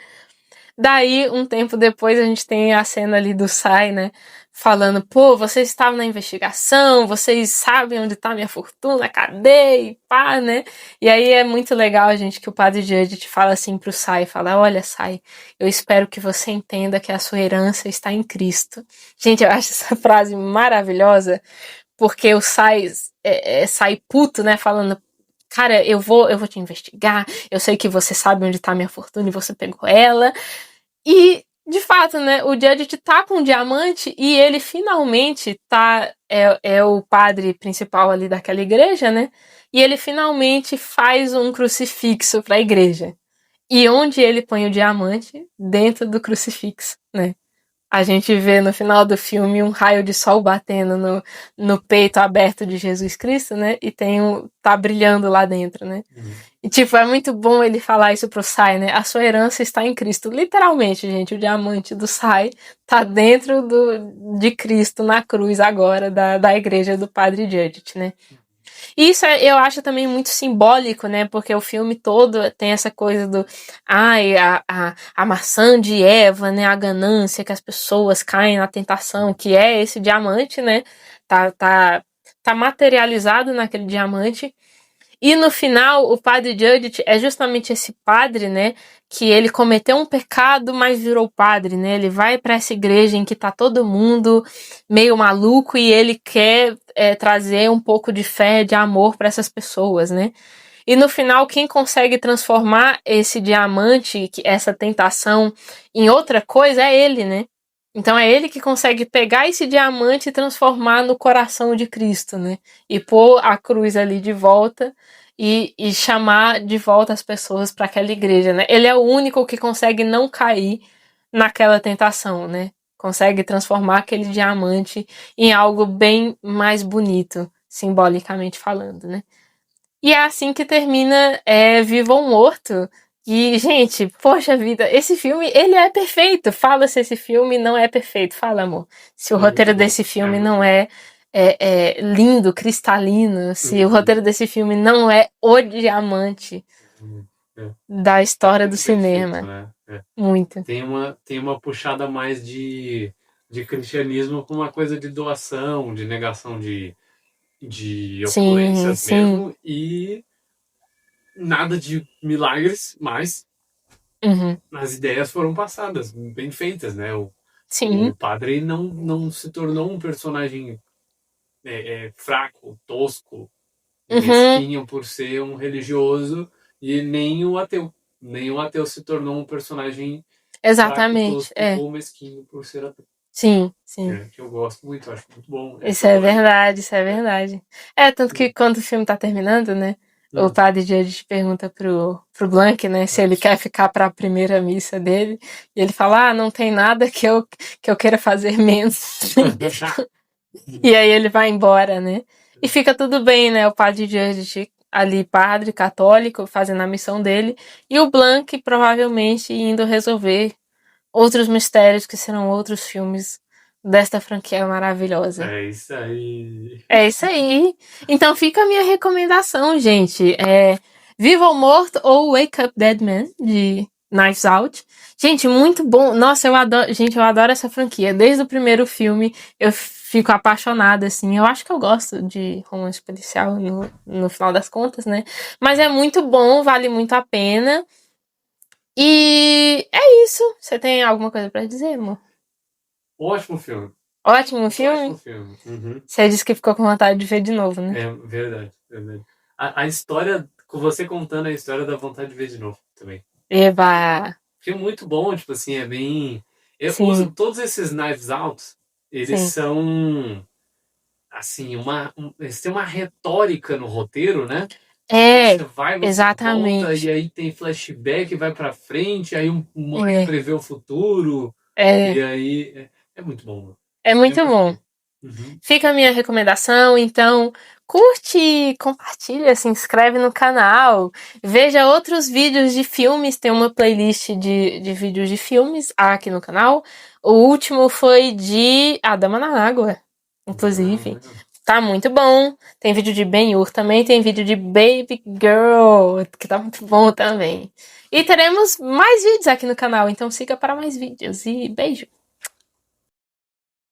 Daí, um tempo depois, a gente tem a cena ali do Sai, né? Falando, pô, vocês estavam na investigação, vocês sabem onde tá minha fortuna, cadê? E pá, né? E aí é muito legal, gente, que o padre Judith fala assim pro Sai, fala, olha, Sai, eu espero que você entenda que a sua herança está em Cristo. Gente, eu acho essa frase maravilhosa, porque o Sai sai puto, né? Falando, cara, eu vou te investigar, eu sei que você sabe onde tá minha fortuna e você pegou ela. E, de fato, né, o Judith tá com um diamante e ele finalmente é o padre principal ali daquela igreja, né? E ele finalmente faz um crucifixo pra igreja. E onde ele põe o diamante? Dentro do crucifixo, né? A gente vê no final do filme um raio de sol batendo no peito aberto de Jesus Cristo, né? E tá brilhando lá dentro, né? Uhum. E, tipo, é muito bom ele falar isso pro Sai, né? A sua herança está em Cristo. Literalmente, gente, o diamante do Sai tá dentro de Cristo na cruz agora, da igreja do Padre Judith, né? E isso eu acho também muito simbólico, né? Porque o filme todo tem essa coisa do a maçã de Eva, né? A ganância que as pessoas caem na tentação, que é esse diamante, né? Tá, tá, tá materializado naquele diamante. E no final, o padre Judith é justamente esse padre, né? Que ele cometeu um pecado, mas virou padre, né? Ele vai para essa igreja em que tá todo mundo meio maluco e ele quer trazer um pouco de fé, de amor para essas pessoas, né? E no final, quem consegue transformar esse diamante, essa tentação, em outra coisa é ele, né? Então é ele que consegue pegar esse diamante e transformar no coração de Cristo, né? E pôr a cruz ali de volta e chamar de volta as pessoas para aquela igreja, né? Ele é o único que consegue não cair naquela tentação, né? Consegue transformar aquele diamante em algo bem mais bonito, simbolicamente falando, né? E é assim que termina Viva ou Morto. E, gente, poxa vida, esse filme, ele é perfeito. Fala se esse filme não é perfeito. Fala, amor. Se o É muito roteiro bom. desse É filme muito não bom. lindo, cristalino, se o Uhum. roteiro desse filme não é o diamante Uhum. É. da história do Muito bem feito, cinema. né? É. Muito. Tem uma puxada mais de cristianismo com uma coisa de doação, de negação de Sim, opulências sim. mesmo, e nada de milagres, mas Uhum. as ideias foram passadas, bem feitas, né? O Sim. padre não se tornou um personagem fraco, tosco, Uhum. mesquinho por ser um religioso, e nem o ateu. Nem o ateu se tornou um personagem fraco, Exatamente. tosco ou mesquinho por ser ateu. Sim, sim. Que eu gosto muito, eu acho muito bom essa Isso é dualidade. verdade, isso é É, verdade. Tanto que quando o filme tá terminando, né? O padre Judge pergunta pro Blank, né, se ele quer ficar para a primeira missa dele. E ele fala, não tem nada que eu queira fazer menos. E aí ele vai embora, né? E fica tudo bem, né? O padre Judge ali, padre católico, fazendo a missão dele. E o Blank provavelmente indo resolver outros mistérios que serão outros filmes desta franquia maravilhosa. É isso aí. É isso aí. Então fica a minha recomendação, gente. Viva o Morto ou Wake Up Dead Man, de Knives Out. Gente, muito bom. Nossa, eu adoro essa franquia. Desde o primeiro filme eu fico apaixonada, assim. Eu acho que eu gosto de romance policial no final das contas, né? Mas é muito bom, vale muito a pena. E é isso. Você tem alguma coisa pra dizer, amor? Ótimo filme. Ótimo filme? Ótimo filme. Uhum. Você disse que ficou com vontade de ver de novo, né? É verdade, verdade. A história, com você contando a história, dá vontade de ver de novo também. Eba! Filme muito bom, tipo assim, é bem. Eu Sim. uso todos esses Knives Out, eles Sim. são. Assim, eles têm uma retórica no roteiro, né? Você vai, você exatamente. volta, e aí tem flashback, vai pra frente, aí uma prevê o futuro. E aí. É muito bom, mano. É muito bom. Uhum. Fica a minha recomendação, então curte, compartilha, se inscreve no canal, veja outros vídeos de filmes, tem uma playlist de vídeos de filmes aqui no canal. O último foi de A Dama na Água, inclusive. Tá muito bom. Tem vídeo de Ben-Hur também, tem vídeo de Baby Girl, que tá muito bom também. E teremos mais vídeos aqui no canal, então siga para mais vídeos. E beijo!